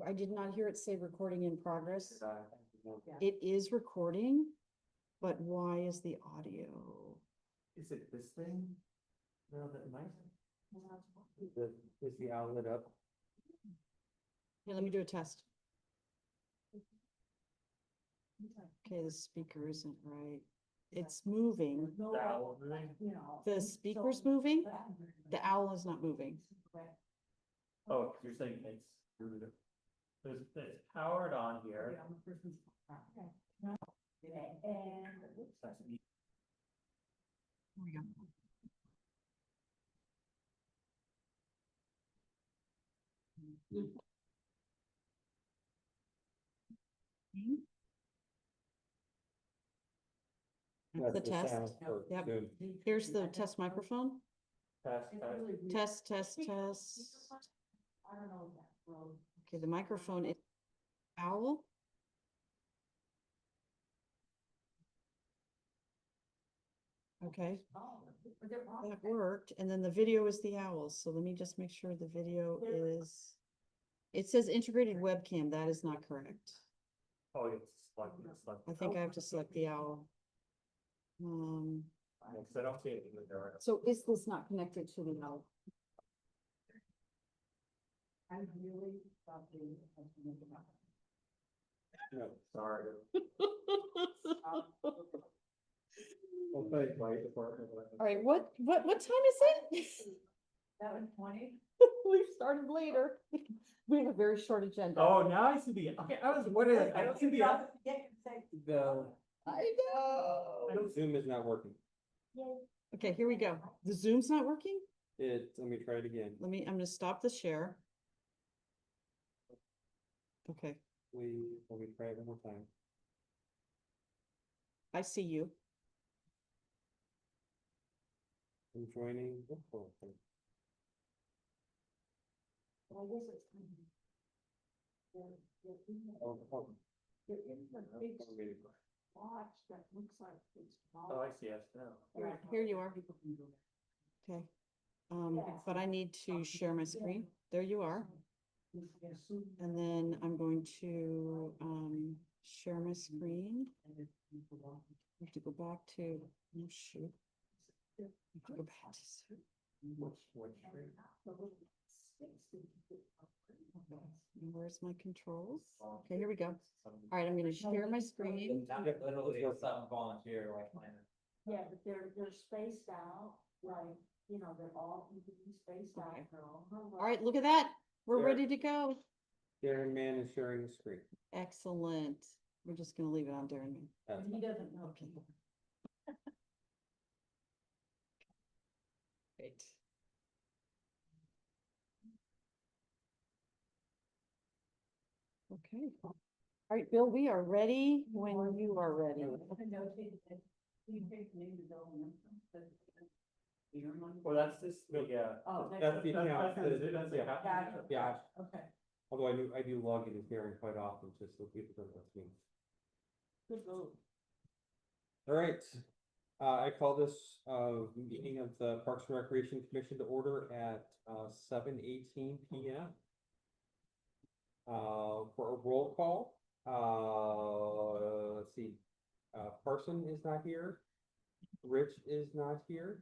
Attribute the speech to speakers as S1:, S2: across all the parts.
S1: I did not hear it say recording in progress.
S2: Yeah.
S1: It is recording, but why is the audio?
S3: Is it this thing? No, that might. Is the outlet up?
S1: Here, let me do a test. Okay, the speaker isn't right. It's moving. The speaker's moving. The owl is not moving.
S3: Oh, you're saying it's, it's powered on here.
S1: Here we go. That's the test. Yep. Here's the test microphone.
S3: Test.
S1: Test. Okay, the microphone is owl. Okay, that worked. And then the video is the owl. So let me just make sure the video is, it says integrated webcam. That is not correct.
S3: Oh, it's select.
S1: I think I have to select the owl.
S3: Because I don't see anything with there.
S1: So is this not connected to the owl?
S2: I really thought
S3: No, sorry. Okay, my department.
S1: All right, what time is it?
S2: 7:20.
S1: We started later. We have a very short agenda.
S3: Oh, now I see the, okay, I was, what is, I don't see the, the,
S1: I know.
S4: Zoom is not working.
S1: Okay, here we go. The Zoom's not working?
S4: Let me try it again.
S1: I'm gonna stop the share. Okay,
S4: Let me try it one more time.
S1: I see you.
S4: I'm joining.
S3: oh, I see, yes, now.
S1: Here you are. Okay. But I need to share my screen. There you are. And then I'm going to, share my screen. I have to go back to, oh shoot. I have to go back to. Okay, and where's my controls? Okay, here we go. All right, I'm gonna share my screen.
S3: Literally, some volunteer like mine.
S2: Yeah, but they're spaced out, like, you know, they're all evenly spaced out.
S1: Okay.
S2: They're all.
S1: All right, look at that. We're
S4: There.
S1: ready to go.
S4: Darren Mann is sharing the screen.
S1: Excellent. We're just gonna leave it on Darren.
S4: That's
S2: And he doesn't know.
S1: Okay. Great. Okay. All right, Bill, we are ready when you are ready.
S3: Well, that's this, yeah.
S2: Oh,
S4: That's the account.
S3: That's the account.
S2: Gotcha.
S4: Yeah,
S2: Okay,
S4: although I do log into Darren quite often, just so people don't know me.
S2: good move.
S4: All right, I call this, meeting of the Parks and Recreation Commission to order at, 7:18 PM. For a roll call, let's see, Parson is not here. Rich is not here.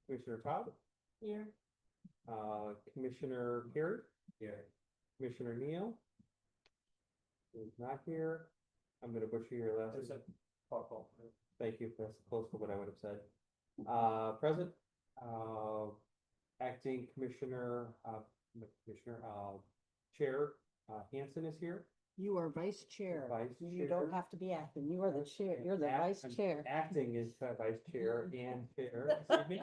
S4: Commissioner Todd,
S2: Here.
S4: Commissioner Carey,
S3: Here.
S4: Commissioner Neal is not here. I'm gonna butcher your last
S3: There's
S4: name.
S3: a call.
S4: Thank you, that's close to what I would have said. Present, acting Commissioner, Chair, Hanson is here.
S1: You are vice chair.
S4: Vice
S1: You
S4: chair.
S1: don't have to be acting. You are the chair. You're the vice
S4: I'm
S1: chair.
S4: Acting is vice chair and chair, excuse me.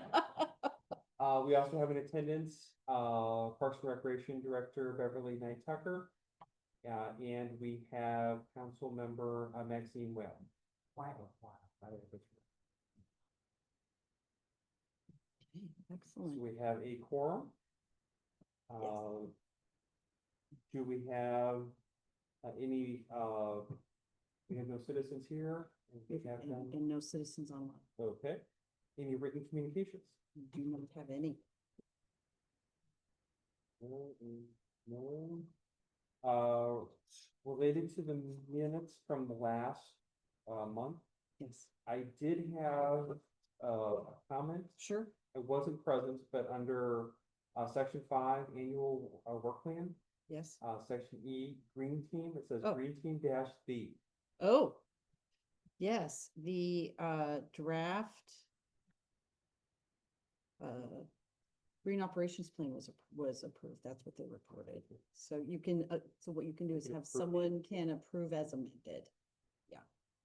S4: We also have in attendance, Parks and Recreation Director Beverly Knight Tucker. And we have Council Member Maxine Whale.
S1: Okay,
S4: So
S1: excellent.
S4: we have a quorum. Do we have any, we have no citizens here? We have none.
S1: And no citizens online.
S4: Okay, any written communications?
S1: Do not have any.
S4: No, no. related to the minutes from the last, month,
S1: Yes,
S4: I did have a comment.
S1: sure.
S4: I wasn't present, but under, section 5, annual, work plan,
S1: Yes.
S4: section E, green team, it says
S1: Oh.
S4: green team dash B.
S1: Oh, yes, the draft green operations plan was approved. That's what they reported. So you can, so what you can do is
S4: can
S1: have
S4: approve.
S1: someone can approve as amended.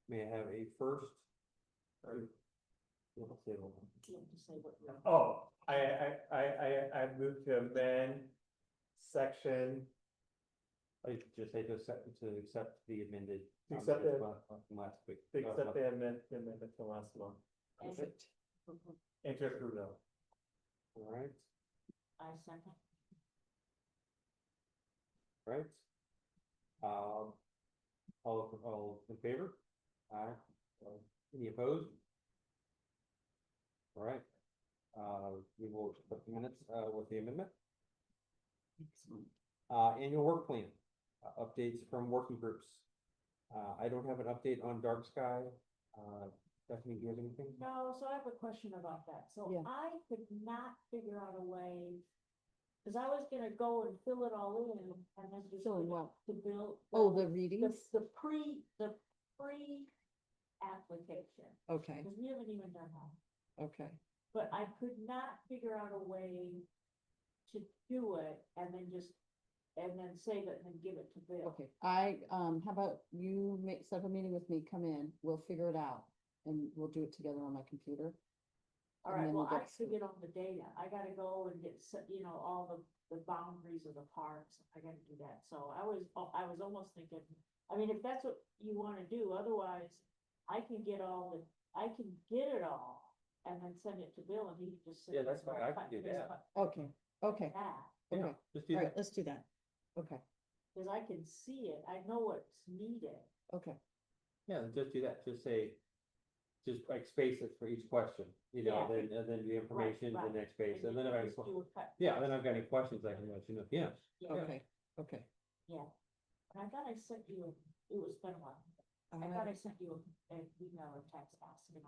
S4: May I have a first? Or- Let's see, hold on.
S2: You have to say what you're.
S3: Oh, I moved to amend section,
S4: I just say to accept the amended.
S3: To accept
S4: minutes
S3: the-
S4: from last week.
S3: to accept the amendment from last month.
S2: And-
S1: Perfect.
S3: And to approve them.
S4: All right,
S2: I second.
S4: right. All in favor? Aye. Any opposed? All right. We will put the minutes, with the amendment.
S1: Excellent.
S4: Annual work plan, updates from working groups. I don't have an update on dark sky. Stephanie, do you have anything?
S2: No, so I have a question about that. So
S1: Yeah.
S2: I could not figure out a way. Cause I was gonna go and fill it all in and then just.
S1: Fill in
S2: give it
S1: what?
S2: To Bill.
S1: Oh, the
S2: the,
S1: readings?
S2: the pre-application,
S1: Okay,
S2: cause we haven't even done that.
S1: okay.
S2: But I could not figure out a way to do it and then save it and then give it to Bill.
S1: Okay, how about you set up a meeting with me, come in, we'll figure it out, and we'll do it together on my computer.
S2: All
S1: and
S2: right,
S1: then
S2: well,
S1: we'll
S2: I
S1: get
S2: have to get on the data. I gotta go and get, all the boundaries of the parks. I gotta do that. So I was almost thinking, I mean, if that's what you wanna do, otherwise I can get it all and then send it to Bill and he can just. sit
S4: Yeah,
S2: there
S4: that's
S2: and
S4: fine. I
S2: cut
S4: can do
S2: this,
S4: that.
S2: cut
S1: Okay, okay,
S2: that,
S4: Yeah,
S1: okay,
S4: just do
S1: all right,
S4: that.
S1: let's do that. Okay,
S2: cause I can see it. I know what's needed.
S1: okay,
S4: Yeah, just do that. Just say, just like space it for each question,
S2: Yeah.
S4: and then the information, the
S2: right.
S4: next space, and
S2: you
S4: then if
S2: can
S4: I,
S2: just do a cut.
S4: yeah, then I've got any questions, I can let you know. Yeah.
S2: Yeah,
S1: okay, okay.
S2: yeah. And I thought I sent you, it was been a while. I thought I sent you an email or text asking.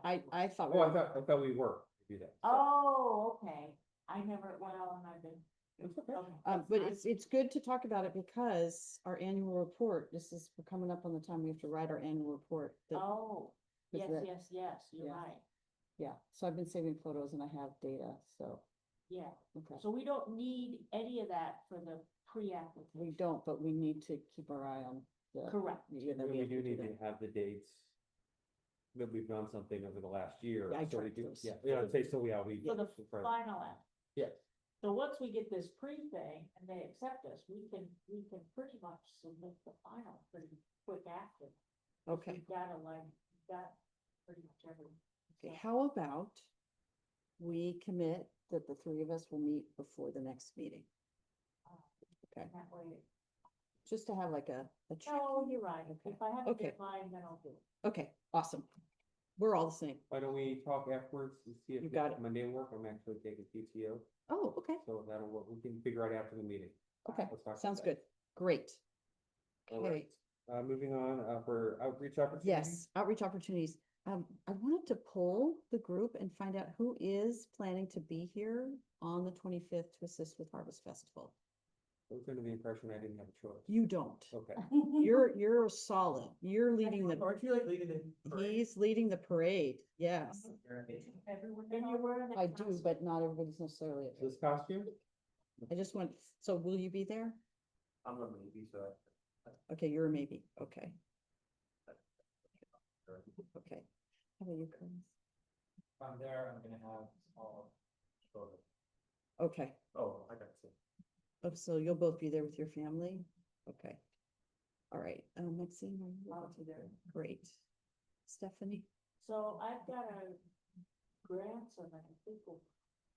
S1: I thought.
S4: Oh, I thought we were to do that.
S2: Oh, okay. I never, well, and I've been.
S4: It's okay.
S2: Okay,
S1: But
S2: that's
S1: it's good to talk about it because our annual report, we're coming up on the time we have to write our annual report.
S2: fine.
S1: that-
S2: Oh, yes,
S1: that-
S2: yes, you're
S1: yeah.
S2: right.
S1: Yeah, so I've been saving photos and I have data, so,
S2: Yeah,
S1: okay.
S2: so we don't need any of that for the
S1: We
S2: pre-application.
S1: don't, but we need to keep our eye on the.
S2: Correct.
S1: Yeah, that
S4: We
S1: have
S4: do
S1: to
S4: need
S1: that.
S4: to have the dates that we've done something over the last year.
S1: Yeah, I
S4: so we
S1: tracked
S4: do,
S1: those.
S4: yeah, I'd say so, yeah, we.
S2: For the
S4: right.
S2: final app.
S4: Yes.
S2: So once we get this pre-thing and they accept us, we can pretty much submit the final pretty quick after.
S1: Okay,
S2: We've got pretty much everything.
S1: okay,
S2: So-
S1: how about we commit that the three of us will meet before the next meeting, okay.
S2: That way,
S1: Just to have like a.
S2: no, you're right.
S1: Okay.
S2: If I have a
S1: Okay.
S2: deadline, then I'll do it.
S1: Okay, awesome. We're all the same.
S4: Why don't we talk afterwards and see if
S1: You got it.
S4: Monday will work? I'm actually taking PTO,
S1: Oh, okay,
S4: so that'll work. We can figure out after the meeting.
S1: okay,
S4: Let's talk about
S1: sounds
S4: that.
S1: good, great.
S4: All
S1: Okay,
S4: right. Moving on, for outreach opportunities.
S1: yes, outreach opportunities. I wanted to poll the group and find out who is planning to be here on the 25th to assist with Harvest Festival.
S4: I was under the impression I didn't have a choice.
S1: You don't.
S4: Okay.
S1: You're solid. You're leading the,
S3: Aren't you like leading the parade?
S1: he's leading the parade, yes.
S2: Everyone, and you're wearing.
S1: I do, but not everybody's necessarily.
S4: This costume?
S1: I just want, so will you be there?
S3: I'm a maybe, so.
S1: Okay, you're a maybe, okay, okay. How about you, Curtis?
S3: If I'm there, I'm gonna have all.
S1: Okay,
S3: Oh, I got you.
S1: oh, so you'll both be there with your family? Okay. All right, Maxine, are you?
S2: I'll be there.
S1: Great. Stephanie?
S2: So I've got a grandson, I think,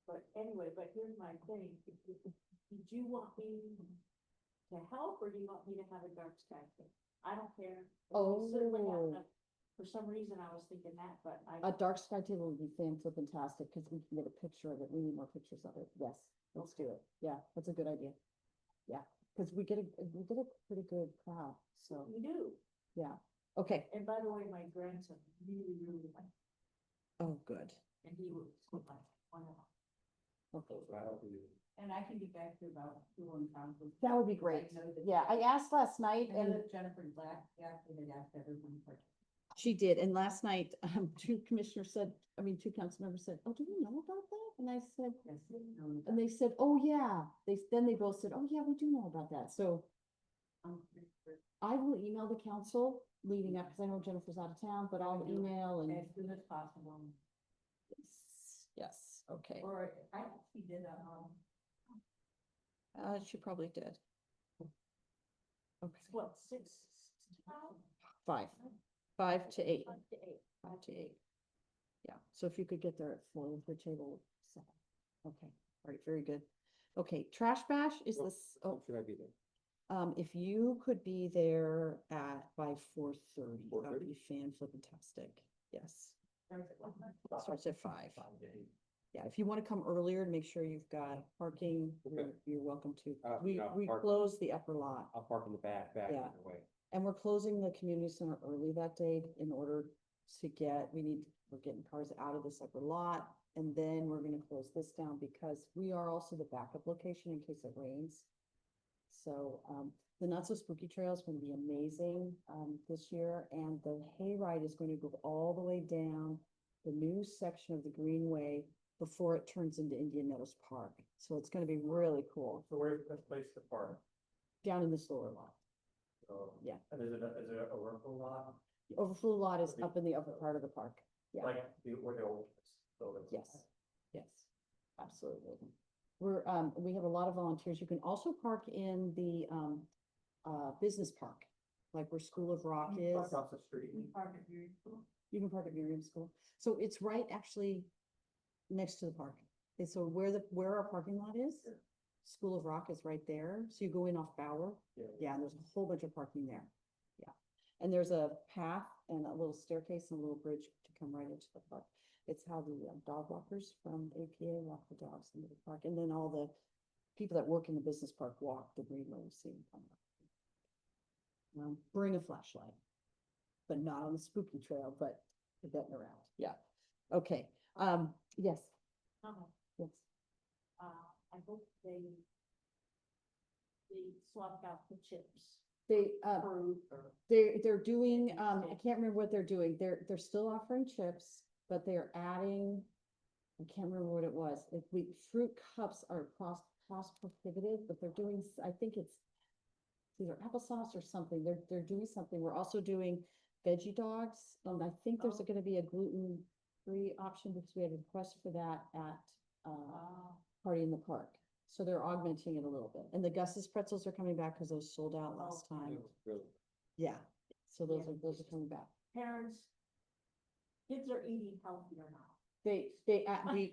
S2: but anyway, but here's my thing. Did you want me to help or do you want me to have a dark sky thing? I don't care. We certainly have
S1: Oh.
S2: to- For some reason, I was thinking that, but
S1: A
S2: I,
S1: dark sky table would be fantastic because we can get a picture of it. We need more pictures of it. Yes, let's do it. Yeah, that's a good idea. Yeah, cause we get a pretty good crowd, so,
S2: We do.
S1: yeah, okay,
S2: And by the way, my grandson really, really liked it,
S1: oh, good.
S2: and he was like, wonderful.
S1: Okay.
S2: And I can get back to about school and conflict.
S1: That would be great. Yeah, I asked last night and
S2: Jennifer Black actually had asked everyone for.
S1: she did, and last night, two council members said, oh, do you know about that? And I said, and they said, oh, yeah, then they both said, oh, yeah, we do know about that, so I will email the council leading up, because I know Jennifer's out of town, but I'll email and.
S2: As soon as possible.
S1: Yes, okay,
S2: Or I actually did
S1: she probably did. Okay,
S2: what, 6?
S1: 5 to 8.
S2: 5 to 8.
S1: 5 to 8. Yeah, so if you could get there at 4 with your table, 7. Okay, all right, very good. Okay, Trash Bash is
S4: Well,
S1: this, oh,
S4: Should I be there?
S1: if you could be there by 4:30, that would
S4: 4:30?
S1: be fan-flippin-tastic. Yes, starts at 5. Yeah, if you want to come earlier to make sure you've got parking,
S4: Okay.
S1: you're welcome to.
S4: Yeah, I'll
S1: We
S4: park-
S1: close the upper lot.
S4: I'll park in the back
S1: Yeah.
S4: either way.
S1: And we're closing the community center early that day in order to we're getting cars out of this upper lot. And then we're gonna close this down because we are also the backup location in case it rains. So, the Not So Spooky Trail is gonna be amazing, this year, and the hayride is going to go all the way down the new section of the Greenway before it turns into Indian Meadows Park. So it's gonna be really cool,
S3: So where's the best place to park?
S1: down in this lower lot.
S3: So,
S1: Yeah.
S3: And is it a overflow lot?
S1: The overflow lot is up in the upper part of the park. Yeah.
S3: Like where the old buildings.
S1: Yes, yes, absolutely. We have a lot of volunteers. You can also park in the, business park, like where School of Rock is.
S3: Across the street.
S1: You can park at Miriam School. So it's right actually next to the park. And so where our parking lot is,
S3: Yeah.
S1: School of Rock is right there. So you go in off Bauer. Yeah, and there's a whole bunch of parking there. Yeah. And there's a path and a little staircase and a little bridge to come right into the park. It's how the dog walkers from APA walk the dogs into the park. And then all the people that work in the business park walk the greenway. You see them coming up. Bring a flashlight, but not on the spooky trail, but getting around. Yeah. Okay. Yes, yes.
S2: I hope they swapped out the chips.
S1: They're doing, I can't remember what they're doing. They're still offering chips, but they're adding, I can't remember what it was. Fruit cups are cost prohibitive, but they're doing, I think it's either applesauce or something. They're doing something. We're also doing veggie dogs. And I think there's
S2: Oh.
S1: gonna be a gluten-free option because we had a request for that at, Party in the Park. So they're augmenting it a little bit. And the Gus's pretzels are coming back because those sold out last
S2: Oh.
S1: time.
S4: Really?
S1: Yeah, so those
S2: Yeah.
S1: are coming back.
S2: Parents, kids are eating healthier now.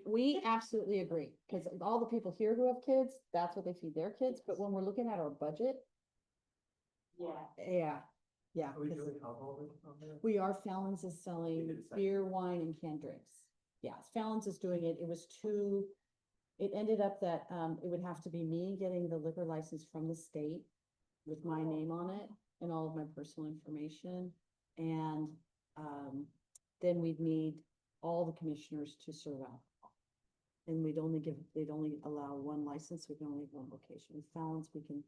S1: We absolutely agree, because all the people here who have kids, that's what they feed their kids, but when we're looking at our budget,
S2: Yeah.
S1: yeah.
S3: Are we
S1: 'Cause
S3: doing alcohol on there?
S1: we are, Fallon's is
S3: They
S1: selling
S3: did say.
S1: beer, wine, and canned drinks. Yes, Fallon's is doing it. It ended up that, it would have to be me getting the liquor license from the state with my name on it and all of my personal information. And, then we'd need all the commissioners to serve alcohol. And they'd only allow one license, we can only have one location. With Fallon's, they can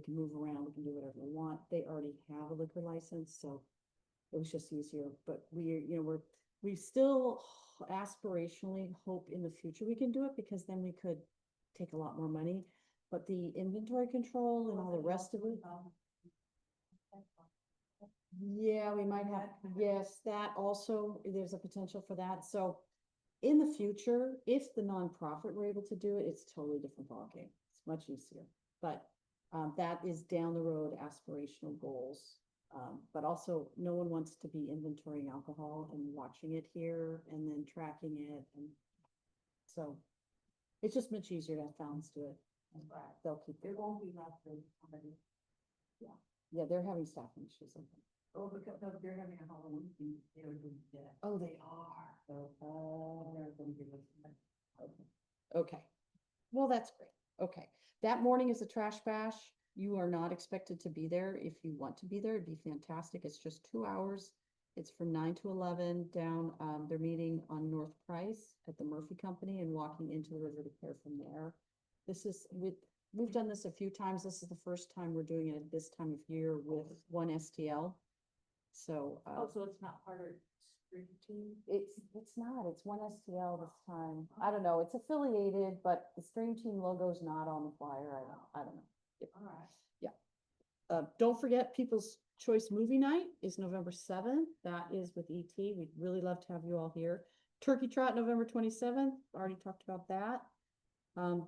S1: move around, we can do whatever we want. They already have a liquor license, so it was just easier, but we still aspirationally hope in the future we can do it, because then we could take a lot more money. But the inventory control and all the rest of it, yeah, we might have, yes, that also, there's a potential for that. So in the future, if the nonprofit were able to do it, it's a totally different ballgame. It's much easier. But that is down the road aspirational goals. But also, no one wants to be inventorying alcohol and watching it here and then tracking it. And so it's just much easier to have Fallon's do it. And they'll keep
S2: There
S1: it.
S2: won't be lots of somebody.
S1: Yeah, they're having staffing issues. I think.
S2: Oh, because they're having a Halloween thing, they were doing that.
S1: Oh, they are.
S2: So, they're gonna give us some.
S1: Okay, well, that's great. Okay, that morning is a trash bash. You are not expected to be there. If you want to be there, it'd be fantastic. It's just 2 hours. It's from 9 to 11 down, they're meeting on North Price at the Murphy Company and walking into the River to Care from there. This is we've done this a few times. This is the first time we're doing it at this time of year with one STL. So,
S2: Oh, so it's not part of spring team?
S1: it's not, it's one STL this time. I don't know, it's affiliated, but the Stream Team logo's not on the flyer. I don't know.
S2: All right.
S1: Don't forget People's Choice Movie Night is November 7th. That is with ET. We'd really love to have you all here. Turkey Trot, November 27th. Already talked about that.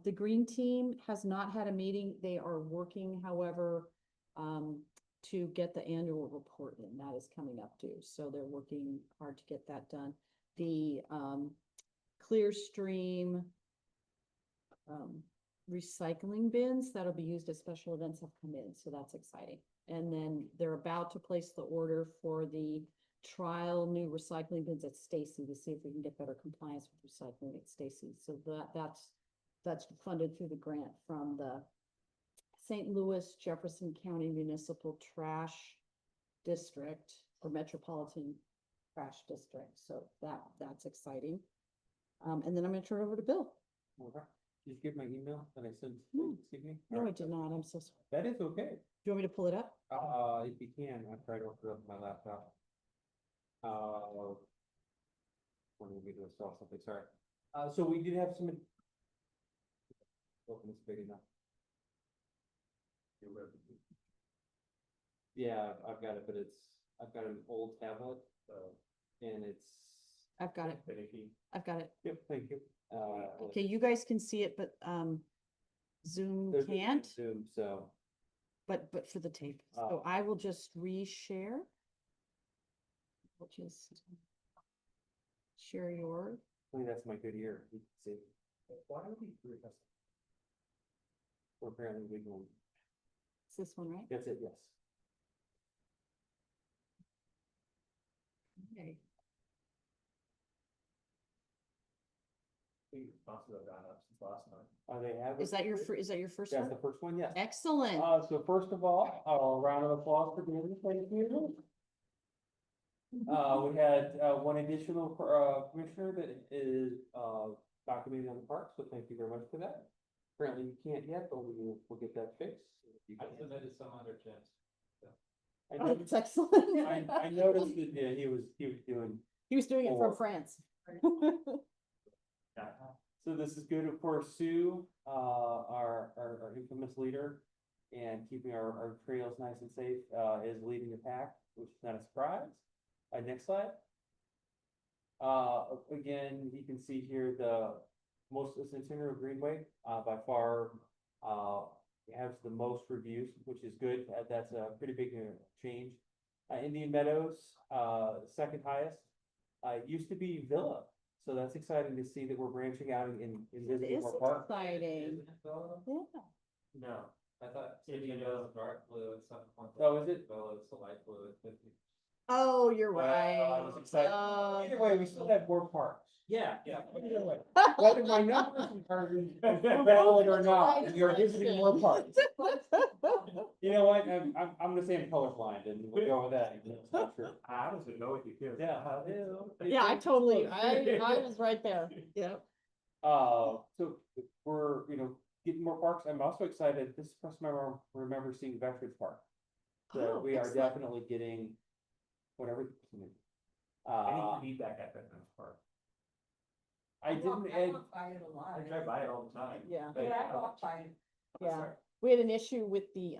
S1: The Green Team has not had a meeting. They are working, however, to get the annual report in. That is coming up due. So they're working hard to get that done. The Clearstream recycling bins that'll be used at special events have come in, so that's exciting. And then they're about to place the order for the trial new recycling bins at Stacy to see if we can get better compliance with recycling at Stacy. So that's funded through the grant from the St. Louis Jefferson County Municipal Trash District or Metropolitan Trash District. So that's exciting. And then I'm gonna turn it over to Bill.
S4: Okay. Did you get my email that I sent
S1: No.
S4: this evening?
S1: No, I did not. I'm so sorry.
S4: That is okay.
S1: Do you want me to pull it up?
S4: If you can, I tried to open it up on my laptop. Wanted me to install something, sorry. So we did have some. Open this big enough. Yeah, I've got it, but I've got an old tablet, and it's.
S1: I've got it.
S4: finicky.
S1: I've got it.
S4: Yep, thank you.
S1: Okay, you guys can see it, but Zoom
S4: there's no
S1: can't,
S4: Zoom, so.
S1: but for the tape. So I will just reshare. We'll just share your,
S4: I think that's my good ear. You can see. Why would we do this? Well, apparently we can,
S1: it's this one, right?
S4: that's it, yes.
S1: Okay.
S4: They have.
S1: Is that your first
S4: That's
S1: one?
S4: the first one, yes.
S1: Excellent.
S4: So first of all, a round of applause for Danny, thank you. We had, one additional, commissioner that is, documenting on the park, so thank you very much for that. Apparently you can't yet, but we'll get that fixed. You
S3: I
S4: can.
S3: submitted some other chance.
S4: I
S1: Oh,
S4: noticed,
S1: that's excellent.
S4: I noticed that, yeah, he was doing.
S1: He was doing it from
S4: Or-
S1: France.
S4: So this is good, of course, Sue, our infamous leader, and keeping our trails nice and safe, is leading the pack, which is not a surprise. Next slide. Again, you can see here the most, Centennial Greenway, by far, has the most reviews, which is good. That's a pretty big change. Indian Meadows, second highest. It used to be Villa. So that's exciting to see that we're branching out in
S1: It
S4: visiting
S1: is
S4: more parks.
S1: exciting. Yeah.
S3: No, I thought Indian was dark blue and something.
S4: Oh, is it?
S3: Well, it's a light blue at 50.
S1: Oh, you're
S4: Well,
S1: right.
S4: I was excited. Either way, we still have more parks.
S3: Yeah.
S4: Either way, whether my numbers are valid or not, we are visiting more parks. You know what? I'm gonna say I'm colorblind and we'll go with that. even though it's not true.
S3: I honestly know what you do.
S4: Yeah.
S1: Yeah, I totally, I was right there. Yep.
S4: So we're, getting more parks. I'm also excited. This is the first time I remember seeing Veterans Park. So
S1: Oh,
S4: we are
S1: excellent.
S4: definitely getting whatever.
S3: Any feedback at Veterans Park?
S4: I didn't, Ed,
S3: I drive by it all the time.
S1: Yeah.
S3: But-
S2: Yeah, I walk by it.
S1: Yeah. We had an issue with the,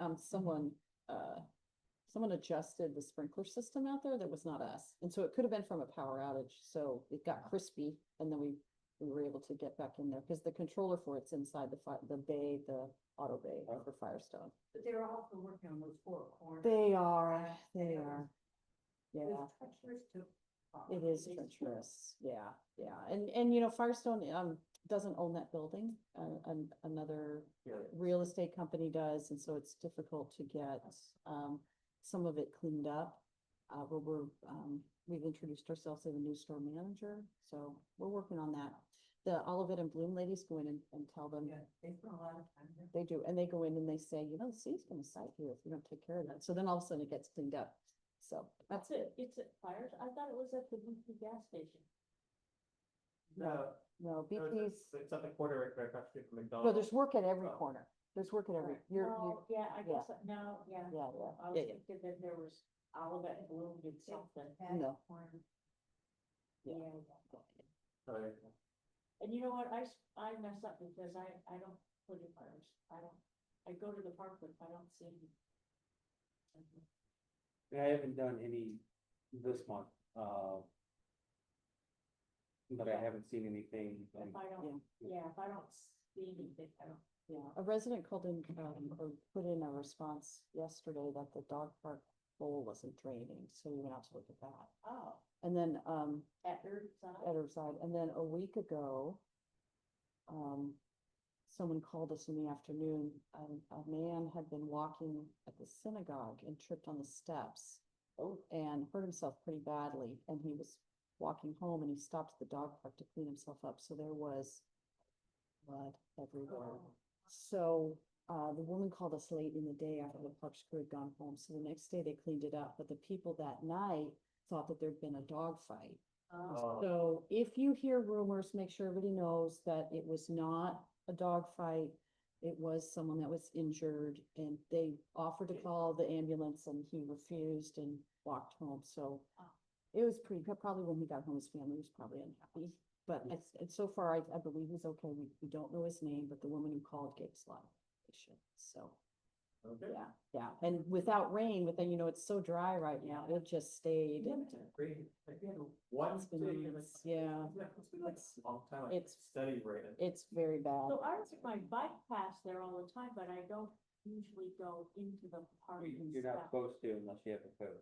S1: someone adjusted the sprinkler system out there that was not us. And so it could have been from a power outage. So it got crispy and then we were able to get back in there because the controller for it's inside the bay, the auto bay for Firestone.
S2: But they're also working on those 4 corners.
S1: They are. Yeah.
S2: It's treacherous to.
S1: It is treacherous, yeah. And Firestone, doesn't own that building, another real estate company does, and so it's difficult to get, some of it cleaned up. But we've introduced ourselves as a new store manager, so we're working on that. the Olivet and Bloom ladies go in and tell them.
S5: They spend a lot of time there.
S1: They do, and they go in and they say, you know, the city's gonna cite you if you don't take care of that. So then all of a sudden it gets cleaned up. So that's it.
S2: It's at fires, I thought it was at the BP gas station.
S3: No,
S1: No,
S3: no,
S1: BP's,
S3: it's at the corner right across the street from
S1: well,
S3: McDonald's.
S1: there's work at every
S3: Oh.
S1: corner. There's work at every,
S2: No, yeah, I
S1: yeah.
S2: guess, no, yeah.
S1: yeah,
S2: I was
S1: yeah, yeah.
S2: thinking that there was Olivet and Bloom did something.
S1: No.
S2: Yeah.
S3: Oh, yeah.
S2: And you know what, I mess up because I don't put in fires, I go to the park, but I don't see any.
S4: I haven't done any this month, but I haven't seen anything.
S2: If I don't, yeah, if I don't see anything, I don't.
S1: Yeah, a resident called in, or put in a response yesterday that the dog park bowl wasn't draining, so we went out to look at that.
S2: Oh,
S1: And then,
S2: at Earthside.
S1: at her side, and then a week ago, someone called us in the afternoon, a man had been walking at the synagogue and tripped on the steps. And hurt himself pretty badly, and he was walking home and he stopped at the dog park to clean himself up, so there was blood everywhere. So, the woman called us late in the day after the park's crew had gone home, so the next day they cleaned it up, but the people that night thought that there'd been a dog fight.
S3: Oh.
S1: So if you hear rumors, make sure everybody knows that it was not a dog fight. It was someone that was injured, and they offered to call the ambulance and he refused and walked home, so.
S2: Oh.
S1: It was probably when he got home, his family was probably unhappy, but it's so far, I believe he's okay. We don't know his name, but the woman who called gave us a lot of information, so.
S3: Okay.
S1: Yeah, and without rain, but then, you know, it's so dry right now, it just stayed.
S3: Yeah, it's great. Like, we had one
S1: It's been
S3: day,
S1: nice,
S3: like,
S1: yeah.
S3: It's been like
S1: It's-
S3: a long time, like
S1: it's-
S3: steady rain.
S1: It's very bad.
S2: So I ride my bike past there all the time, but I don't usually go into the park and
S4: You're not
S2: stuff.
S4: supposed to unless you have a code.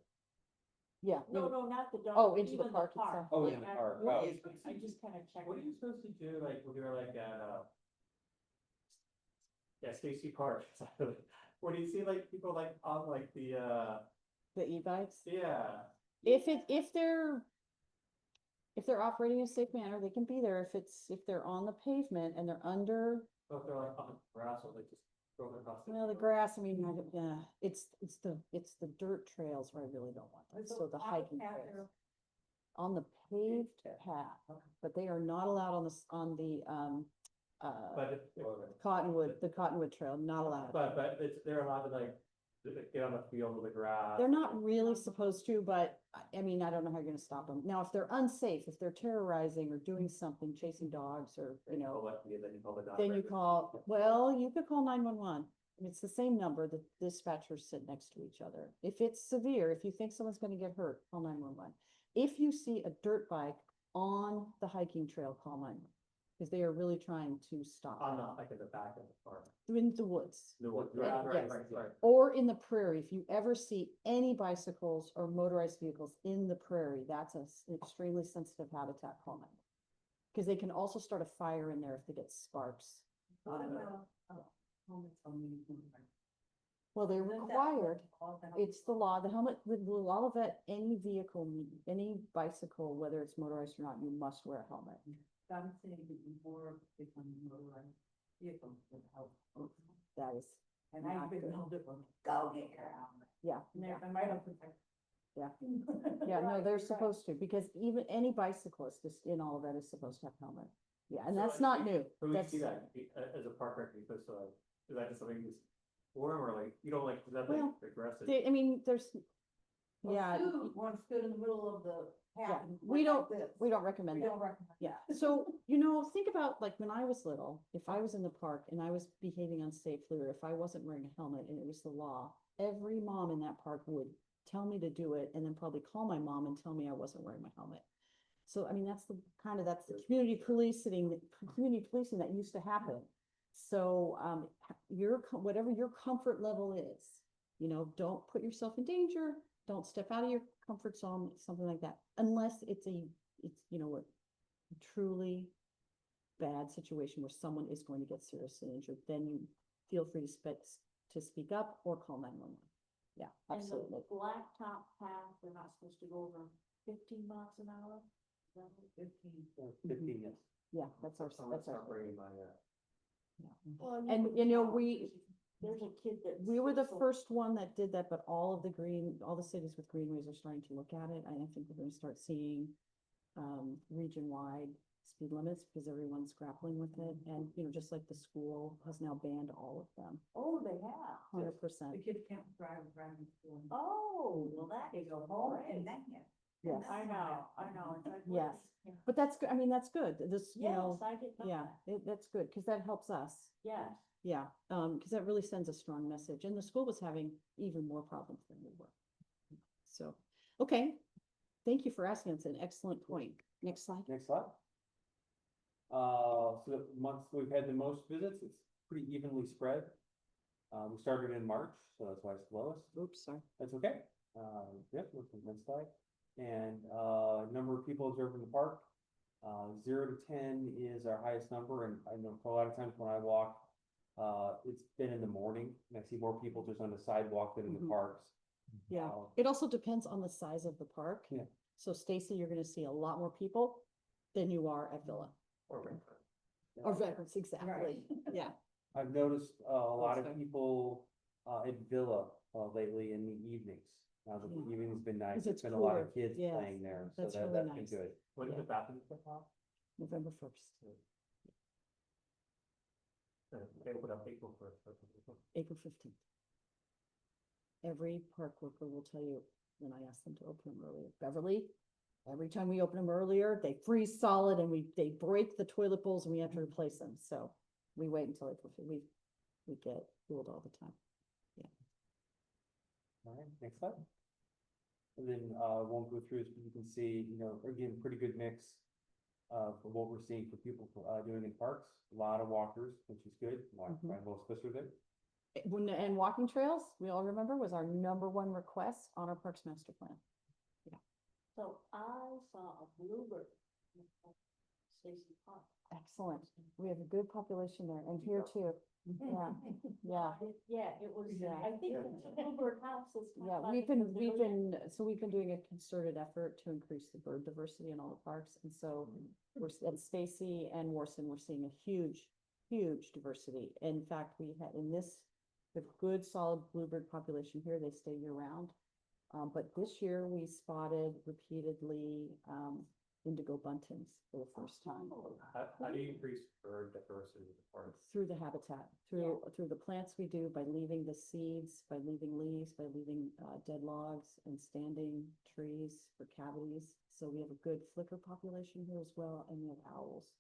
S1: Yeah.
S2: No, not the dog.
S1: Oh, into the
S2: even
S1: park itself.
S4: Oh,
S2: Like,
S4: in the
S2: I-
S4: park,
S3: What
S4: oh.
S3: is-
S2: I just kind of check.
S3: What are you supposed to do, like, when you're like at, yeah, Stacy Park, when you see like people like on like the,
S1: The e-bikes.
S3: yeah.
S1: If they're operating in a safe manner, they can be there. If they're on the pavement and they're under,
S3: So if they're like on the grass or they just throw it across.
S1: well, the grass, I mean, yeah, it's the dirt trails where I really don't want them, so the hiking trails. On the paved path, but they are not allowed on the,
S3: But
S1: the Cottonwood Trail, not allowed.
S3: but they're allowed to like, get on the field with the grass.
S1: They're not really supposed to, but I mean, I don't know how you're gonna stop them. Now, if they're unsafe, if they're terrorizing or doing something, chasing dogs or, you know,
S3: Then you call the dog.
S1: then you
S3: rescue.
S1: call, well, you could call 911. It's the same number, the dispatchers sit next to each other. If it's severe, if you think someone's gonna get hurt, call 911. If you see a dirt bike on the hiking trail, call 911. Because they are really trying to stop
S3: On the,
S1: that.
S3: like in the back of the park.
S1: In the woods.
S3: The one,
S1: Yeah,
S3: right,
S1: yes.
S3: right.
S1: Or in the prairie, if you ever see any bicycles or motorized vehicles in the prairie, that's an extremely sensitive habitat, call 911. Because they can also start a fire in there if they get sparks. Well, they're required, it's the law, the helmet, the law of it, any vehicle, any bicycle, whether it's motorized or not, you must wear a helmet.
S5: I'm saying that before becoming motorized vehicles would help.
S1: That is,
S5: And
S1: not
S5: I've been
S1: good.
S5: told it will go get your helmet.
S1: yeah,
S5: And they're, I might have protected.
S1: Yeah. yeah, no, they're supposed to, because even any bicyclist is in all of that is supposed to have helmet. Yeah, and
S3: So,
S1: that's
S3: like,
S1: not new.
S3: So we
S1: That's,
S3: see that as a park rec, because like, is that just something you just form or like, you don't like, is that like
S1: Well,
S3: aggressive?
S1: I mean, there's, yeah,
S5: One stood in the middle of the
S1: yeah,
S5: path. and
S1: we
S5: went like
S1: don't,
S5: this.
S1: we don't recommend
S5: We
S1: that.
S5: don't recommend.
S1: Yeah, so, you know, think about like when I was little, if I was in the park and I was behaving unsafely, or if I wasn't wearing a helmet and it was the law, every mom in that park would tell me to do it and then probably call my mom and tell me I wasn't wearing my helmet. So, I mean, that's the community policing that used to happen. So, whatever your comfort level is, you know, don't put yourself in danger, don't step out of your comfort zone, something like that, unless it's you know, a truly bad situation where someone is going to get seriously injured, then you feel free to speak up or call 911. Yeah, absolutely.
S2: And the blacktop path, they're not supposed to go over 15 miles an hour? Is that what-
S5: 15.
S4: 15, yes.
S1: Yeah, that's our,
S3: I'm gonna
S1: that's our.
S3: start bringing my,
S1: Yeah.
S2: Well,
S1: And,
S2: can
S1: you know,
S2: tell, there's a kid that.
S1: We were the first one that did that, but all of the all the cities with greenways are starting to look at it. And I think we're gonna start seeing region-wide speed limits because everyone's grappling with it. And, you know, just like the school has now banned all of them,
S2: Oh, they have.
S1: 100%.
S5: The kids can't drive driving school.
S2: Oh, well, that
S5: They
S2: is
S5: go home
S2: great.
S5: and then get.
S1: Yes.
S2: I know. It's like,
S1: Yes.
S2: yeah.
S1: But that's good. I mean, that's good. This, you
S2: Yes,
S1: know,
S2: I did know
S1: yeah,
S2: that.
S1: that's good because that helps us.
S2: Yes.
S1: Yeah, because that really sends a strong message. And the school was having even more problems than we were. So, okay. Thank you for asking. It's an excellent point. Next slide.
S4: Next slide. So the months we've had the most visits, it's pretty evenly spread. We started in March, so that's why it's the lowest.
S1: Oops, sorry.
S4: That's okay. Yep, look at the next slide. And, number of people observed in the park, 0 to 10 is our highest number. And I know for a lot of times when I walk, it's been in the morning and I see more people just on the sidewalk than in the
S1: Mhm.
S4: parks.
S1: Yeah,
S4: Uh,
S1: it also depends on the size of the park.
S4: Yeah.
S1: So Stacy, you're gonna see a lot more people than you are at Villa.
S3: or Renfrew.
S1: Or veterans, exactly. Yeah,
S4: I've noticed a lot of
S1: Okay.
S4: people at Villa lately in the evenings. Now the
S1: Yeah.
S4: evening's been nice.
S1: 'Cause
S4: There's
S1: it's
S4: been a lot of
S1: cooler.
S4: kids
S1: Yes,
S4: playing there, so
S1: that's really
S4: that's been
S1: nice.
S4: good.
S3: When
S1: Yeah.
S3: did the bathrooms get off?
S1: November 1st,
S3: They opened up April 1st.
S1: April 15th. Every park worker will tell you when I ask them to open them earlier. Beverly, every time we open them earlier, they freeze solid and they break the toilet bowls and we have to replace them. So we wait until April 5th. We get fooled all the time.
S4: All right, next slide. And then, won't go through, this, but you can see, you know, again, pretty good mix. For what we're seeing for people, doing in parks, a lot of walkers, which is good,
S1: Mhm.
S4: find most Swisher there.
S1: And walking trails, we all remember, was our #1 request on our Parks Master Plan.
S2: So I saw a bluebird in Stacy Park.
S1: Excellent. We have a good population there and here too. Yeah, yeah.
S2: Yeah, it was,
S1: Yeah.
S2: I think it's a bluebird house is.
S1: Yeah, we've been doing a concerted effort to increase the bird diversity in all the parks. And so at Stacy and Warson, we're seeing a huge, huge diversity. In fact, we had the good solid bluebird population here, they stay year round. But this year we spotted repeatedly, indigo buntings for the first time.
S3: How do you increase bird diversity in the park?
S1: Through the habitat, through the plants we do, by leaving the seeds, by leaving leaves, by leaving dead logs and standing trees for cavities. So we have a good flicker population here as well, and we have owls.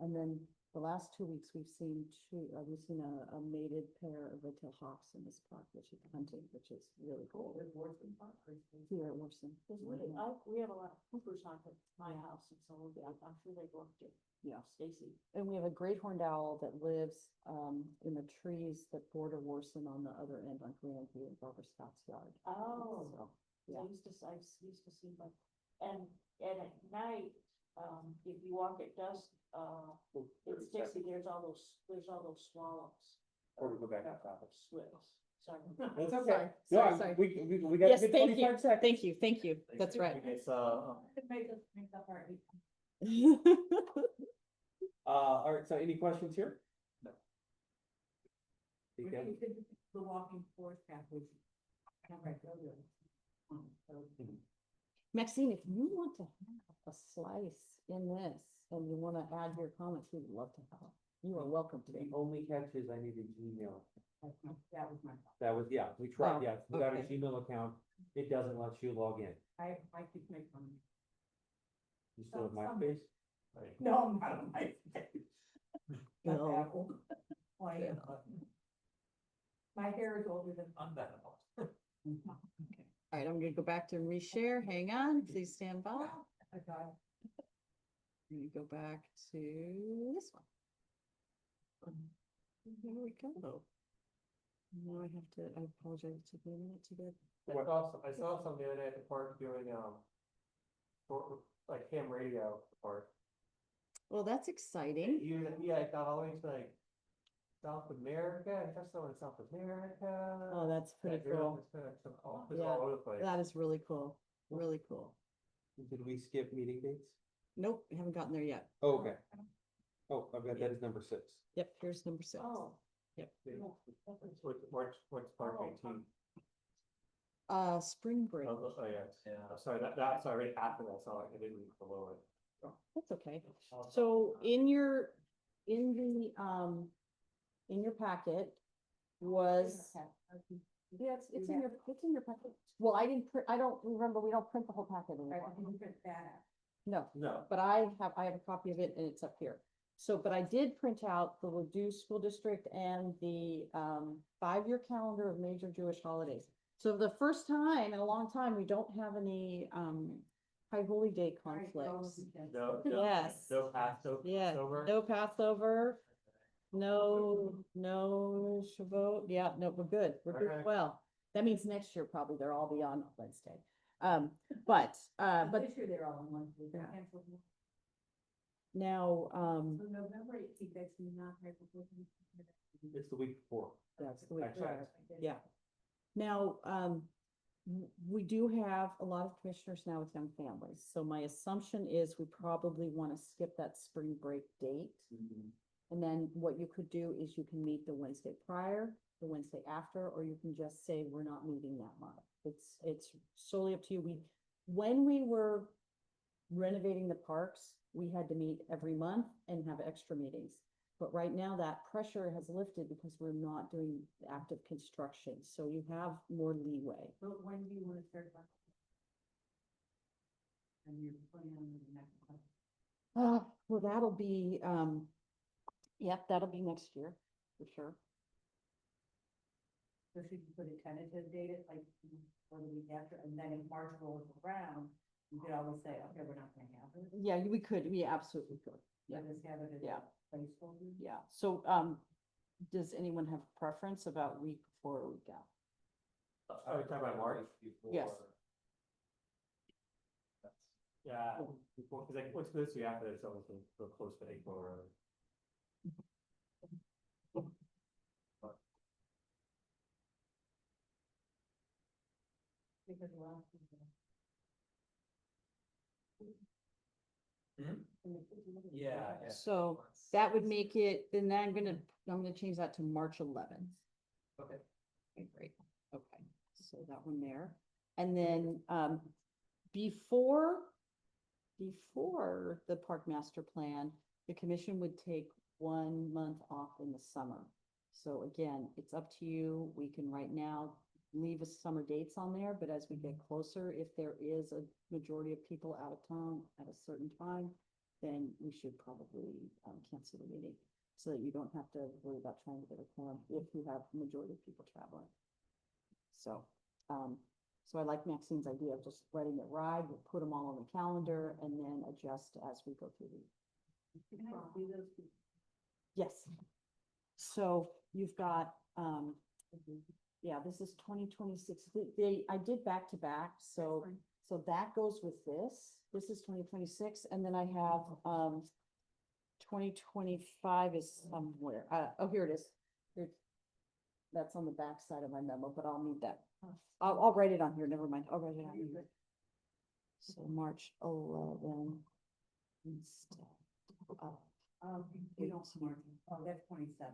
S1: And then the last 2 weeks, we've seen a mated pair of red-tailed hawks in this park, which is hunting, which is really cool. Here at Warson.
S2: We have a lot of Coopers on at my
S1: Yeah.
S2: house, and so I'm sure they go up to
S1: Yeah.
S2: Stacy.
S1: And we have a great horned owl that lives in the trees that border Warson on the other end on Grandview and Barbara Scott's yard.
S2: Oh.
S1: So,
S2: I
S1: yeah.
S2: used to see them, and at night, if you walk at dusk, it's Stacy, there's all those swallows.
S4: Or we go back on topic.
S2: Swifts, sorry.
S4: That's okay.
S1: Sorry,
S4: No,
S1: sorry, sorry.
S4: we got a
S1: Yes,
S4: good
S1: thank you,
S4: 25 seconds.
S1: thank you, that's right.
S3: It's,
S5: Make up our.
S4: All right, so any questions here?
S3: No.
S4: You
S5: We
S4: good?
S5: did the walking forest path, which. Right, earlier. So,
S1: Maxine, if you want to have a slice in this and you want to add your comments, we would love to help. You are welcome to.
S4: The only catch is I need a Gmail.
S5: that was my,
S4: That was, yeah, we tried,
S1: Oh,
S4: yeah, we got a
S1: okay.
S4: Gmail account. It doesn't let you log in.
S5: I keep making fun of me.
S4: You still have my
S5: Some-
S4: face?
S5: No, I'm not on my. Not
S1: Bill.
S5: Apple. Oh, I am. My hair is older than.
S3: unbettable.
S1: All right, I'm gonna go back to reshare. Hang on, please stand by.
S5: I got
S1: I'm gonna go back to this one. Here we go. Now I have to, I apologize, it took me a minute to get.
S3: I saw some the other day at the park doing, like ham radio at the park.
S1: Well, that's exciting.
S3: Yeah, it got all the way to like South America, I guess so in South America.
S1: Oh, that's pretty
S3: Yeah,
S1: cool.
S3: It's all
S1: Yeah,
S3: over the place.
S1: That is really cool, really cool.
S4: Did we skip meeting dates?
S1: Nope, we haven't gotten there yet.
S4: Oh, okay. Oh, I've got that as number 6.
S1: Yep, here's number 6.
S2: Oh.
S3: What's part
S2: Oh.
S3: 18?
S1: Spring break.
S3: Oh, yeah. Sorry, that's right after that, so I didn't read below it.
S1: That's okay. So in your packet was, yeah, it's in your packet. Well, I didn't print, I don't remember, we don't print the whole packet anymore. No,
S3: No.
S1: but I have a copy of it and it's up here. So, but I did print out the Ladue School District and the 5-year calendar of major Jewish holidays. So the first time in a long time, we don't have any High Holy Day conflicts.
S3: No.
S1: Yes.
S3: No Passover.
S1: Yeah, no Passover, no Shavuot. Yeah, no, we're good. We're doing
S3: Okay.
S1: well. That means next year probably they'll all be on Wednesday. But
S5: This year they're all in one week.
S1: Yeah.
S5: Canceled one.
S1: now,
S5: So November 18th, that's not.
S4: It's the week before.
S1: that's the week
S4: Actually,
S1: prior. Yeah. Now, we do have a lot of commissioners now with young families, so my assumption is we probably want to skip that spring break date. And then what you could do is you can meet the Wednesday prior, the Wednesday after, or you can just say, we're not meeting that month. It's solely up to you. When we were renovating the parks, we had to meet every month and have extra meetings. But right now that pressure has lifted because we're not doing active construction, so you have more leeway.
S5: But when do you want to start? And you're planning on the next one.
S1: Well, that'll be, yep, that'll be next year, for sure.
S5: So should you put a tentative date, like, for the week after, and then if March rolls around, you could always say, okay, we're not gonna have it.
S1: Yeah, we absolutely could. Yeah.
S5: Let us have it as
S1: Yeah.
S5: a placeholder.
S1: Yeah, so, does anyone have preference about week before or week after?
S3: Are we talking about March?
S1: Yes.
S3: Yeah, because like, what's this year after, it's almost so close to April or.
S5: Because a lot of people.
S3: Yeah.
S1: So that would make it, then I'm gonna change that to March 11th.
S3: Okay.
S1: Okay, great, okay, so that one there. And then, before the park master plan, the commission would take 1 month off in the summer. So again, it's up to you. We can right now leave us summer dates on there, but as we get closer, if there is a majority of people out of town at a certain time, then we should probably cancel the meeting so that you don't have to worry about trying to get a quorum if you have a majority of people traveling. So, so I like Maxine's idea of just letting it ride. We'll put them all on the calendar and then adjust as we go through the.
S5: Can I see those two?
S1: Yes. So you've got, yeah, this is 2026. I did back to back, so that goes with this. This is 2026, and then I have 2025 is somewhere. Oh, here it is. Here, that's on the back side of my memo, but I'll need that. I'll write it on here. Never mind. I'll write it on here. So March 11 instead of
S5: You don't smart. Oh, that's 27.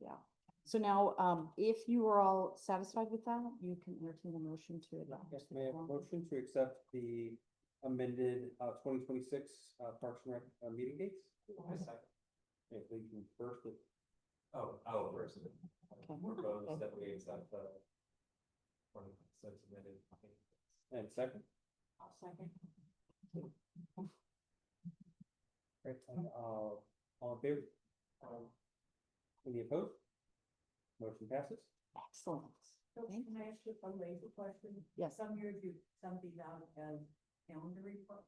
S1: yeah. So now, if you are all satisfied with that, you can entertain a motion to adopt.
S4: Yes, may I have a motion to accept the amended 2026 Parks and Rec meeting dates? Okay, we can first. First.
S1: Okay.
S4: Propose that we accept the 2026 amended. And second?
S2: I'll second.
S4: Right, all in favor? Any opposed? Motion passes.
S1: Excellent.
S5: So
S1: Thank
S5: can I ask you a laser question?
S1: Yes.
S5: Some years you, some these out as calendar report.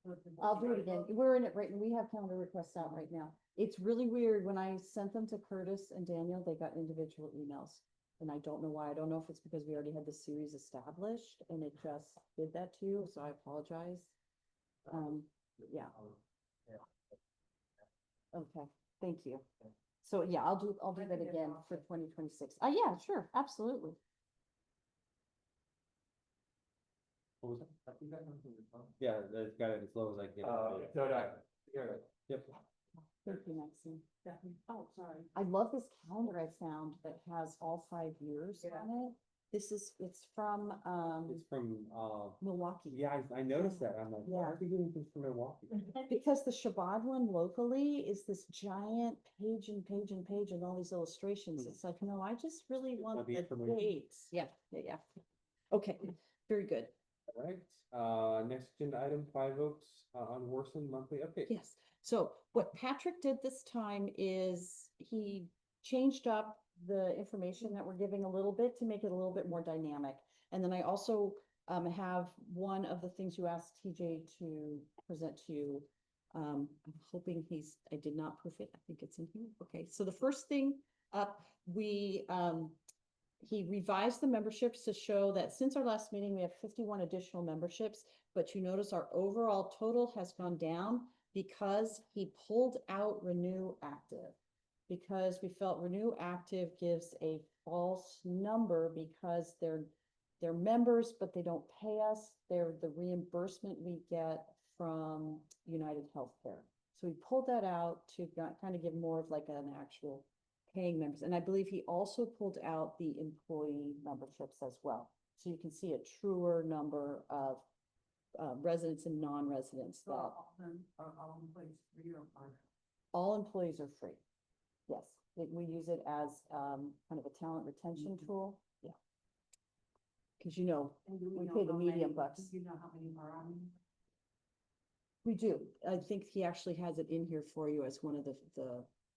S5: So it's a-
S1: I'll do it again. We're in it right, we have calendar requests out right now. It's really weird. When I sent them to Curtis and Daniel, they got individual emails. And I don't know why. I don't know if it's because we already had the series established and it just did that to you, so I apologize. Yeah. Okay, thank you. So yeah, I'll do that again for 2026. Yeah, sure, absolutely.
S4: What was that? Yeah, that's got it as low as I can get.
S3: No,
S4: Yep.
S1: Thank you, Maxine.
S2: Oh, sorry.
S1: I love this calendar I found that has all 5 years
S5: Yeah.
S1: on it. It's from,
S4: It's from,
S1: Milwaukee.
S4: yeah, I noticed that. I'm like, why
S1: Yeah.
S4: are we doing things from Milwaukee?
S1: Because the Shabbat one locally is this giant page and page and page and all these illustrations.
S4: Hmm.
S1: It's like, no, I just really want
S4: the
S1: the
S4: information.
S1: dates. Yeah, yeah, yeah. Okay, very good.
S4: All right, next agenda item, Five Oaks, on Warson monthly update.
S1: Yes, so what Patrick did this time is he changed up the information that we're giving a little bit to make it a little bit more dynamic. And then I also have one of the things you asked TJ to present to you. I'm hoping I did not proof it. I think it's in here. Okay, so the first thing up, he revised the memberships to show that since our last meeting, we have 51 additional memberships, but you notice our overall total has gone down because he pulled out Renew Active. Because we felt Renew Active gives a false number because they're members, but they don't pay us. They're the reimbursement we get from United Healthcare. So we pulled that out to kind of give more of like an actual paying members. And I believe he also pulled out the employee memberships as well. So you can see a truer number of residents and non-residents
S5: So
S1: that
S5: all employees free or part?
S1: all employees are free. Yes, we use it as kind of a talent retention tool. Yeah. Because
S5: And do
S1: we
S5: know
S1: pay the
S5: how
S1: medium
S5: many-
S1: bucks.
S5: Do you know how many are on?
S1: We do. I think he actually has it in here for you as one of the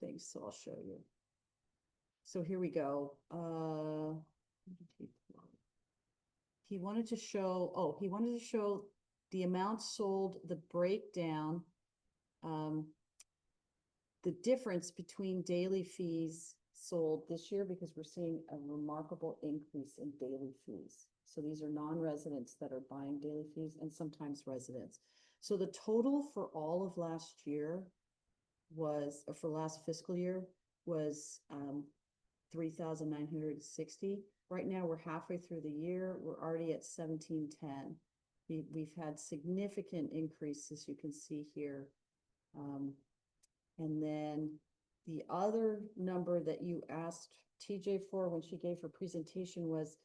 S1: things, so I'll show you. So here we go. What did he pull? He wanted to show the amount sold, the breakdown, the difference between daily fees sold this year, because we're seeing a remarkable increase in daily fees. So these are non-residents that are buying daily fees and sometimes residents. So the total for all of last year was, or for last fiscal year, was 3,960. Right now, we're halfway through the year. We're already at 1,710. We've had significant increases, you can see here. And then the other number that you asked TJ for when she gave her presentation was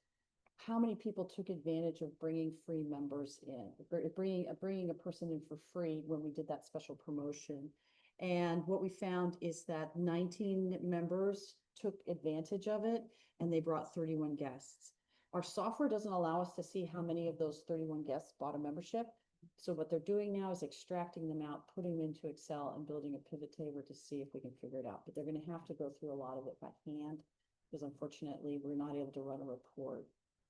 S1: how many people took advantage of bringing free members in, bringing a person in for free when we did that special promotion. And what we found is that 19 members took advantage of it and they brought 31 guests. Our software doesn't allow us to see how many of those 31 guests bought a membership. So what they're doing now is extracting them out, putting them into Excel and building a pivot table to see if we can figure it out. But they're going to have to go through a lot of it by hand because unfortunately we're not able to run a report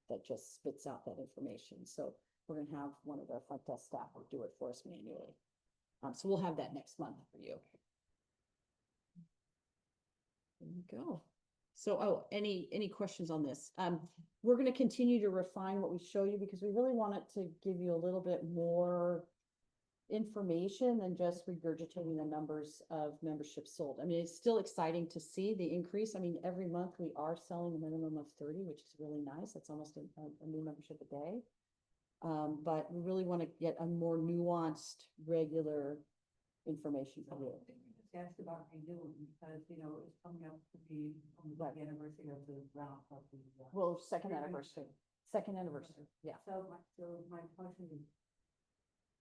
S1: that just spits out that information. So we're going to have one of the front desk staff do it for us manually. So we'll have that next month for you. There you go. So, any questions on this? We're going to continue to refine what we show you because we really want it to give you a little bit more information than just regurgitating the numbers of memberships sold. I mean, it's still exciting to see the increase. I mean, every month we are selling a minimum of 30, which is really nice. That's almost a new membership a day. But we really want to get a more nuanced, regular information from you.
S5: Just asked about renewing because, it's coming up to be the anniversary of the round of the.
S1: Well, second
S5: Sure.
S1: anniversary, yeah.
S5: So my question is,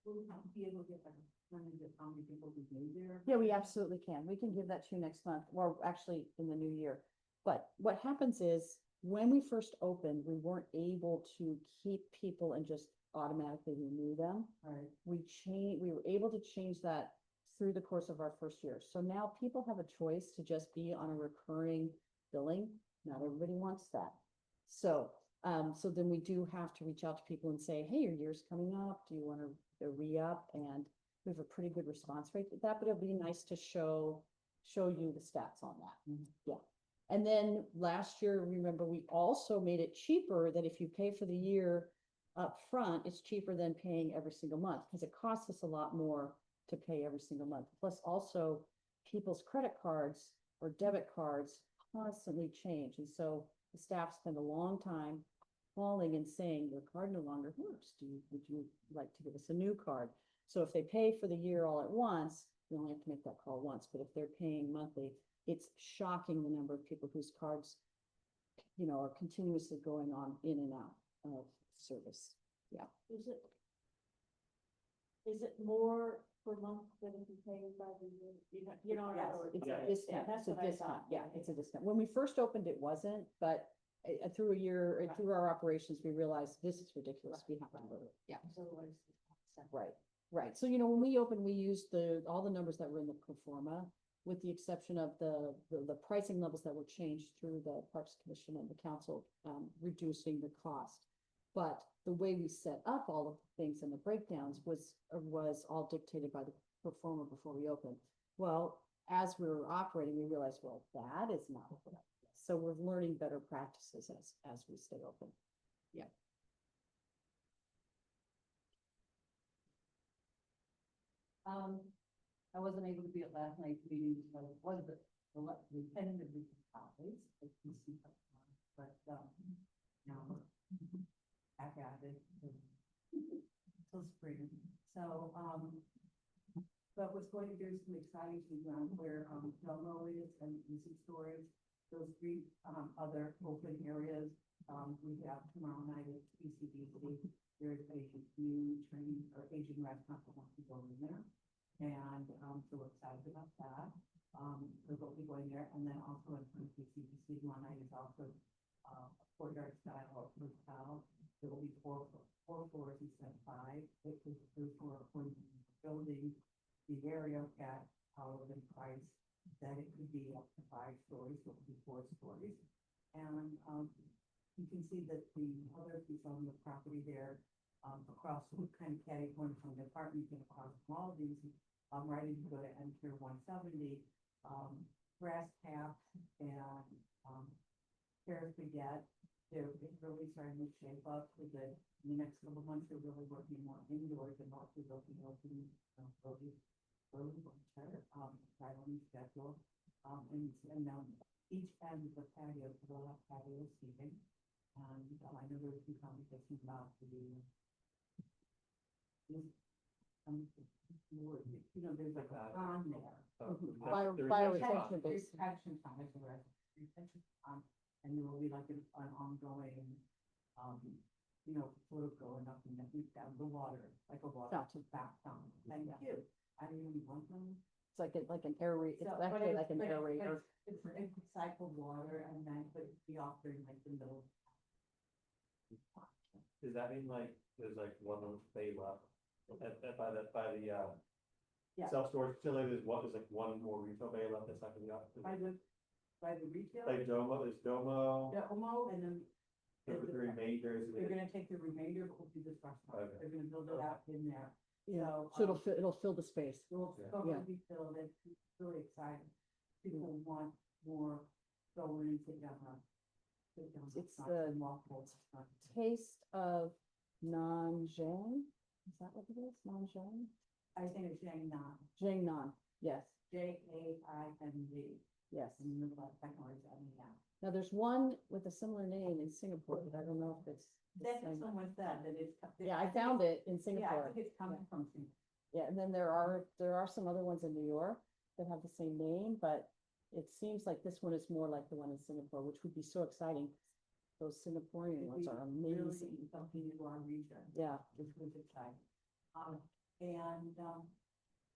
S5: will we be able to get like a percentage of how many people we made there?
S1: Yeah, we absolutely can. We can give that to you next month, or actually in the new year. But what happens is, when we first opened, we weren't able to keep people and just automatically renew them.
S5: Right.
S1: We were able to change that through the course of our first year. So now people have a choice to just be on a recurring billing. Not everybody wants that. So, so then we do have to reach out to people and say, hey, your year's coming up. Do you want to re-up? And we have a pretty good response rate with that, but it'll be nice to show you the stats on that. Yeah. And then last year, remember, we also made it cheaper that if you pay for the year up front, it's cheaper than paying every single month because it costs us a lot more to pay every single month. Plus also people's credit cards or debit cards constantly change. And so the staff spend a long time calling and saying, your card no longer works. Would you like to give us a new card? So if they pay for the year all at once, you only have to make that call once, but if they're paying monthly, it's shocking the number of people whose cards, are continuously going on in and out of service.
S2: Is it more per month than if you pay by the year? You know, in
S1: Yes,
S2: other words,
S1: it's
S2: okay,
S1: a discount,
S2: that's
S1: it's a
S2: what I
S1: discount,
S2: thought.
S1: yeah, it's a discount. When we first opened, it wasn't, but through a year,
S2: Right.
S1: through our operations, we realized this is ridiculous, we have to
S2: Right.
S1: move it, yeah.
S2: So otherwise it's not sense.
S1: Right, right. So, when we opened, we used all the numbers that were in the pro forma, with the exception of the pricing levels that were changed through the Parks Commission and the council, reducing the cost. But the way we set up all of the things and the breakdowns was all dictated by the pro forma before we opened. Well, as we were operating, we realized, well, that is not what. So we're learning better practices as we stay open.
S5: I wasn't able to be at last night's meeting because it was the tentative topics, but now we're back at it till spring. So, but what's going to do some exciting things around where, Domo is and music storage, those three, other open areas. We have tomorrow night at ECBC, there's a new training or Asian restaurant that wants to go in there. And, so we're excited about that. So we'll be going there, and then also in front of PCBC, one night is also, a courtyard style hotel. There will be four floors instead of five, which is through for building the area at Howard Price, that it could be up to 5 stories, so it could be 4 stories. And, you can see that the other piece on the property there, across kind of catty corner from the apartment, and across from all of these, right as you go to enter 170, Grass Path and, Paris Baguette, it's really starting to shape up with in the next couple of months, they're really working more indoors and also looking open, right on schedule. And now each end of the patio, will have patio seating. And I know there's some conversations about there's like a pond there.
S1: Fire retention basin.
S5: Retention pond, that's the right, retention pond, and there will be like an ongoing, sort of going up and then down the water, like a water
S1: Fountain.
S5: fountain. Thank you. I didn't even want them.
S1: It's like an it's
S5: So, but
S1: actually like an
S5: but
S1: aerator.
S5: It's recycled water and then, but it'd be off during like the middle.
S3: Does that mean like, there's like one little bay left by the
S5: Yeah.
S3: self-storage facility, there's like one more retail bay left that's not gonna be up?
S5: By the retail.
S3: Like Domo, there's Domo,
S5: Domo, and then
S3: the remainder is.
S5: they're gonna take the remainder, but we'll do this restaurant.
S3: Okay.
S5: They're gonna build it out in there.
S1: Yeah,
S5: So,
S1: so it'll fill the space.
S5: It'll
S3: Yeah.
S5: totally be filled. It's really exciting. People want more, go in and sit down.
S1: It's the Taste of Nanjing. Is that what it is? Nanjing?
S5: I think it's Jiangnan,
S1: Jiangnan, yes,
S5: Jaing.
S1: yes.
S5: And the second one is Jiangnan.
S1: Now, there's one with a similar name in Singapore, but I don't know if it's. the
S5: That's what
S1: same.
S5: someone said, that it's.
S1: Yeah, I found it in
S5: Yeah, I
S1: Singapore.
S5: think it's coming from Singapore.
S1: Yeah, and then there are some other ones in New York that have the same name, but it seems like this one is more like the one in Singapore, which would be so exciting. Those Singaporean
S5: It'd
S1: ones
S5: be
S1: are
S5: really
S1: amazing.
S5: something new to our region.
S1: Yeah,
S5: Which was exciting.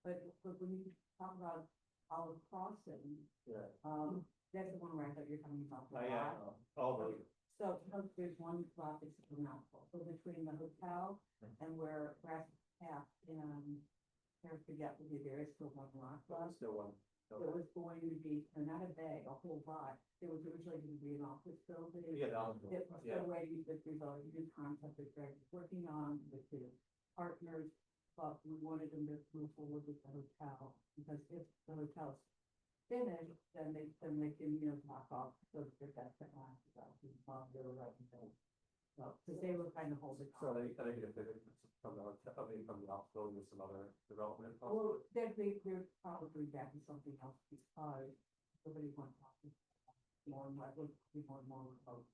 S5: But when you talk about Olive Crossing,
S3: Yeah.
S5: that's the one where I thought you were talking about. the
S3: I
S5: lot.
S3: all those.
S5: So there's one lot that's a mouthful, so between the hotel and where Grass Path and Paris Baguette would be there, is still one lot left.
S3: Still one.
S5: It was going to be, not a bay, a whole lot. It was originally going to be an office building.
S3: Yeah, that was,
S5: It was
S3: yeah.
S5: still waiting, but there's a new concept that Greg is working on with the partners. But we wanted them to move forward with the hotel, because if the hotel's finished, then they can, knock off, so that that's the last, they were right. So, because they were kind of holding.
S3: So they get a bit from the hotel, from the office building with some other development.
S5: Well, they're probably back to something else because nobody wants to more and more, would be more and more remote.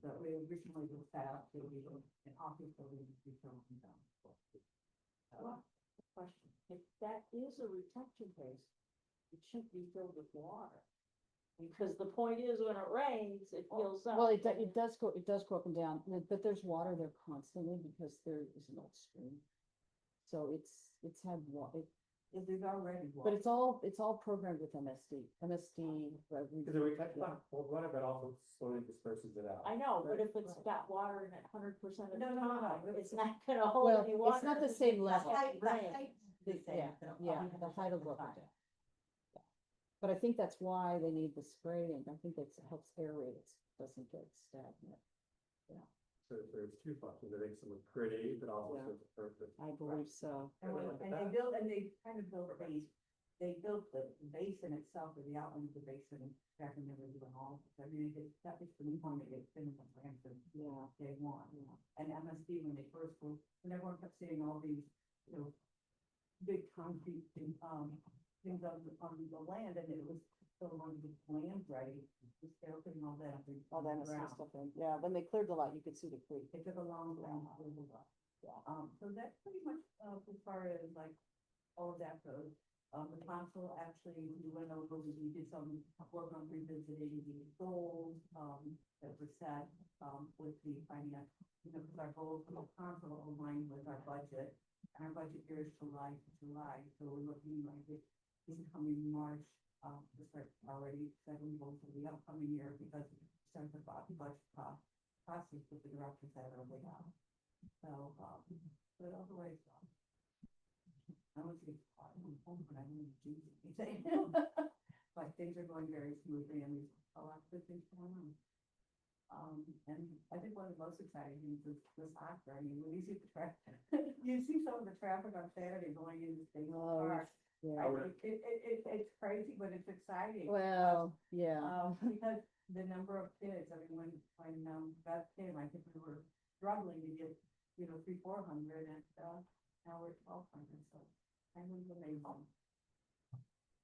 S5: But we originally was set up to be an office building to be shown down.
S2: question, if that is a retention base, it shouldn't be filled with water. Because the point is, when it rains, it fills up.
S1: Well, it does go up and down, but there's water there constantly because there is an old stream. So it's had water,
S5: There's already
S1: but
S5: water.
S1: it's all programmed with MSD,
S3: Because we touch on cold water, but also slowly disperses it out.
S2: I know, but if it's got water in it 100% of the
S5: No, no, no,
S2: time,
S5: no.
S2: it's not gonna hold
S1: Well,
S2: any water.
S1: it's not the
S2: because
S1: same
S2: it's
S1: level.
S2: not
S5: The
S2: rain.
S5: height's the same,
S1: Yeah,
S5: so
S1: yeah,
S5: all
S1: the
S5: you
S1: height
S5: have
S1: will
S5: to
S1: go up and
S5: decide.
S1: down. Yeah. But I think that's why they need the spray, and I think that helps aerate it, doesn't get stagnant.
S3: So there's two functions, it makes them look pretty, but also
S1: Yeah.
S3: serves a purpose.
S1: I believe so.
S5: And they kind of built they built the basin itself, or the outline of the basin, back when they were doing all, I mean, that was the one that they finished on Branson,
S1: Yeah.
S5: day one. And MSD, when they first were, when everyone kept seeing all these, big concrete, things on the land, and it was still on the land ready, just they were putting all that.
S1: All that MSD stuff in, yeah, when they cleared the lot, you could see the creek.
S5: It took a long time to build it up.
S1: Yeah.
S5: So that's pretty much, as far as like, all of that goes. The council actually, we went over, we did some work on revisiting the goals, that were set, with the finance. Because our goals for the council align with our budget, and our budget year is July to July, so we're looking like this coming March, to start already setting goals for the upcoming year, because it starts the budget process with the directors that are laid out. So, but otherwise, I would say, but I don't do anything. But things are going very smoothly, and there's a lot of good things going on. And I think one of the most exciting things is the soccer. I mean, when you see the traffic, you see some of the traffic on Saturday going into State
S1: Oh,
S5: Park.
S1: yeah.
S5: It's crazy, but it's exciting.
S1: Well, yeah.
S5: Because the number of kids, I mean, when Beth came, I think we were struggling to get, 300-400, and, now we're 1,200, so I was amazing.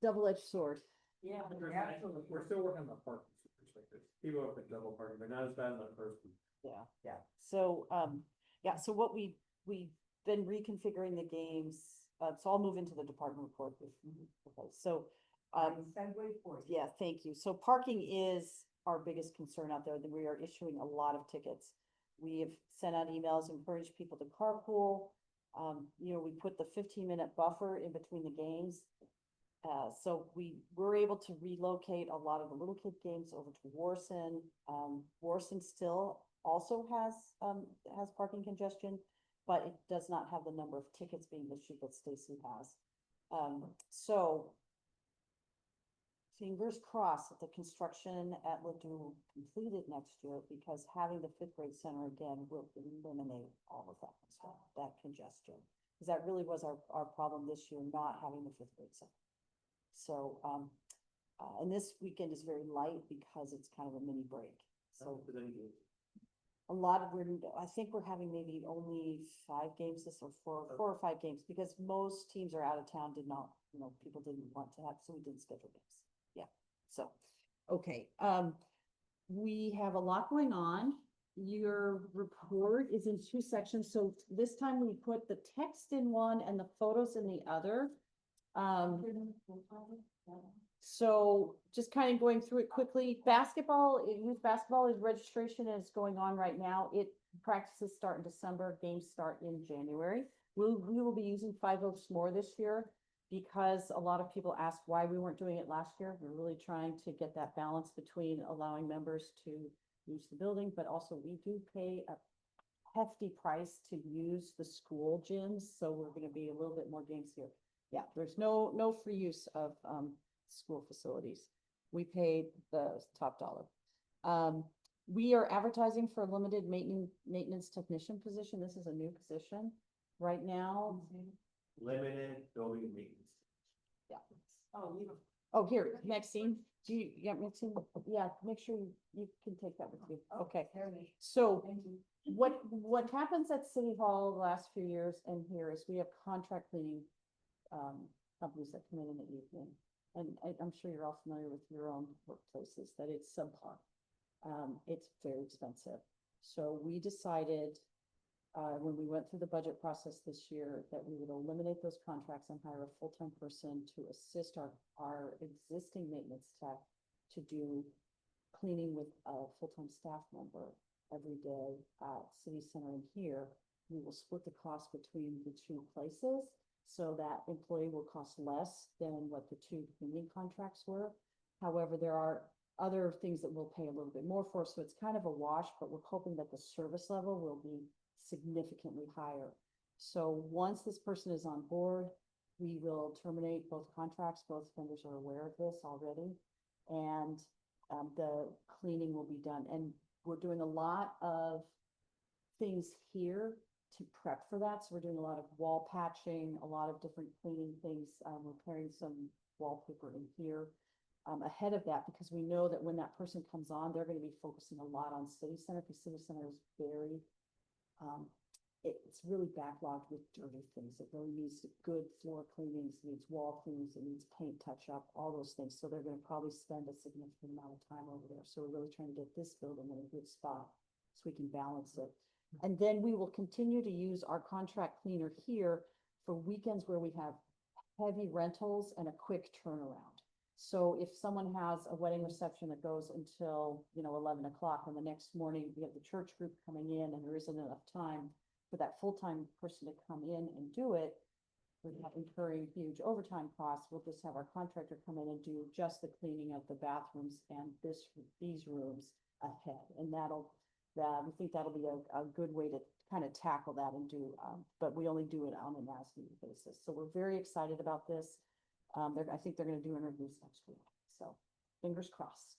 S1: Double-edged sword.
S2: Yeah,
S5: Absolutely.
S3: We're still working on the parking perspective. People have been double parking, but not as bad as the first one.
S1: Yeah.
S5: Yeah.
S1: So, so what we've been reconfiguring the games, so I'll move into the department report. Okay, so,
S5: Segue for you.
S1: yeah, thank you. So parking is our biggest concern out there, that we are issuing a lot of tickets. We have sent out emails, encouraged people to carpool. We put the 15-minute buffer in between the games. So we were able to relocate a lot of the little kid games over to Warson. Warson still also has parking congestion, but it does not have the number of tickets being issued that Stacy has. So fingers crossed that the construction at Ladue will be completed next year, because having the fifth grade center again will eliminate all of that stuff, that congestion. Because that really was our problem this year, not having the fifth grade center. So, and this weekend is very light because it's kind of a mini break. So a lot of, I think we're having maybe only 5 games this, or 4 or 5 games, because most teams are out of town, people didn't want to have, so we didn't schedule games. Yeah, so, okay, we have a lot going on. Your report is in 2 sections, so this time we put the text in one and the photos in the other. So just kind of going through it quickly, youth basketball is registration is going on right now. Practices start in December, games start in January. We will be using 5 Oaks more this year, because a lot of people asked why we weren't doing it last year. We're really trying to get that balance between allowing members to use the building, but also we do pay a hefty price to use the school gyms. So we're going to be a little bit more games here. Yeah, there's no free use of school facilities. We paid the top dollar. We are advertising for a limited maintenance technician position. This is a new position right now.
S3: Limited building maintenance.
S1: Yeah.
S5: Oh,
S1: Oh, here, Maxine, Maxine, yeah, make sure you can take that with you. Okay. So
S5: Thank you.
S1: what happens at City Hall the last few years and here is we have contract cleaning companies that come in the evening. And I'm sure you're all familiar with your own workplaces, that it's subpar. It's very expensive. So we decided when we went through the budget process this year, that we would eliminate those contracts and hire a full-time person to assist our existing maintenance tech to do cleaning with a full-time staff member every day at City Center and here. We will split the cost between the two places, so that employee will cost less than what the two cleaning contracts were. However, there are other things that we'll pay a little bit more for, so it's kind of a wash, but we're hoping that the service level will be significantly higher. So once this person is on board, we will terminate both contracts. Both vendors are aware of this already. And the cleaning will be done. And we're doing a lot of things here to prep for that. So we're doing a lot of wall patching, a lot of different cleaning things. We're pairing some wallpaper in here ahead of that, because we know that when that person comes on, they're going to be focusing a lot on City Center, because City Center is very, it's really backlogged with dirty things. It really needs good floor cleanings, it needs wall cleanings, it needs paint touch up, all those things. So they're going to probably spend a significant amount of time over there. So we're really trying to get this building in a good spot so we can balance it. And then we will continue to use our contract cleaner here for weekends where we have heavy rentals and a quick turnaround. So if someone has a wedding reception that goes until, 11 o'clock, and the next morning we have the church group coming in and there isn't enough time for that full-time person to come in and do it, without incurring huge overtime costs, we'll just have our contractor come in and do just the cleaning of the bathrooms and these rooms ahead. And we think that'll be a good way to kind of tackle that and do, but we only do it on an as-needed basis. So we're very excited about this. I think they're going to do interviews next week. So fingers crossed.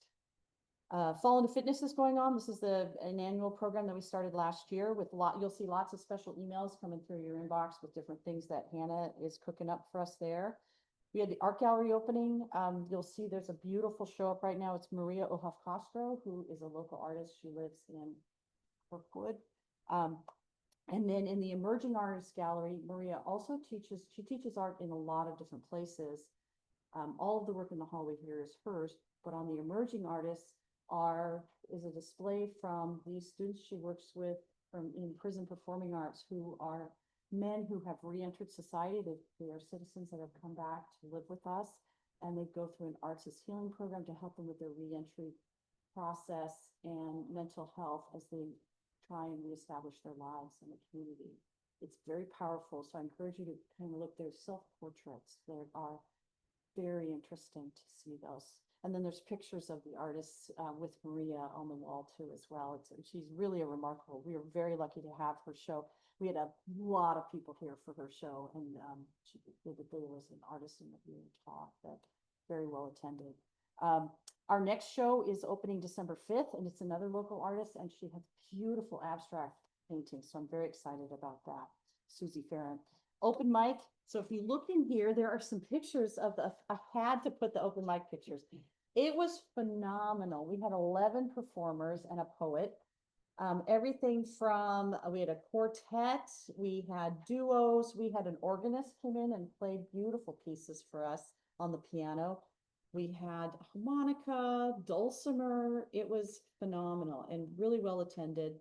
S1: Fall into Fitness is going on. This is an annual program that we started last year with you'll see lots of special emails coming through your inbox with different things that Hannah is cooking up for us there. We had the art gallery opening. You'll see there's a beautiful show up right now. It's Maria Ohoff Castro, who is a local artist. She lives in Kirkwood. And then in the Emerging Artists Gallery, Maria also teaches art in a lot of different places. All of the work in the hallway here is hers, but on the Emerging Artists is a display from these students she works with in prison performing arts, who are men who have re-entered society. They are citizens that have come back to live with us, and they go through an arts as healing program to help them with their re-entry process and mental health as they try and reestablish their lives in the community. It's very powerful. So I encourage you to kind of look. There's self-portraits that are very interesting to see those. And then there's pictures of the artists with Maria on the wall too as well. She's really a remarkable. We are very lucky to have her show. We had a lot of people here for her show, and there was an artist in the viewing talk that very well attended. Our next show is opening December 5th, and it's another local artist, and she has beautiful abstract paintings. So I'm very excited about that. Susie Farron. Open mic. So if you look in here, there are some pictures of I had to put the open mic pictures. It was phenomenal. We had 11 performers and a poet. Everything from, we had a quartet, we had duos, we had an organist came in and played beautiful pieces for us on the piano. We had harmonica, dulcimer. It was phenomenal and really well attended.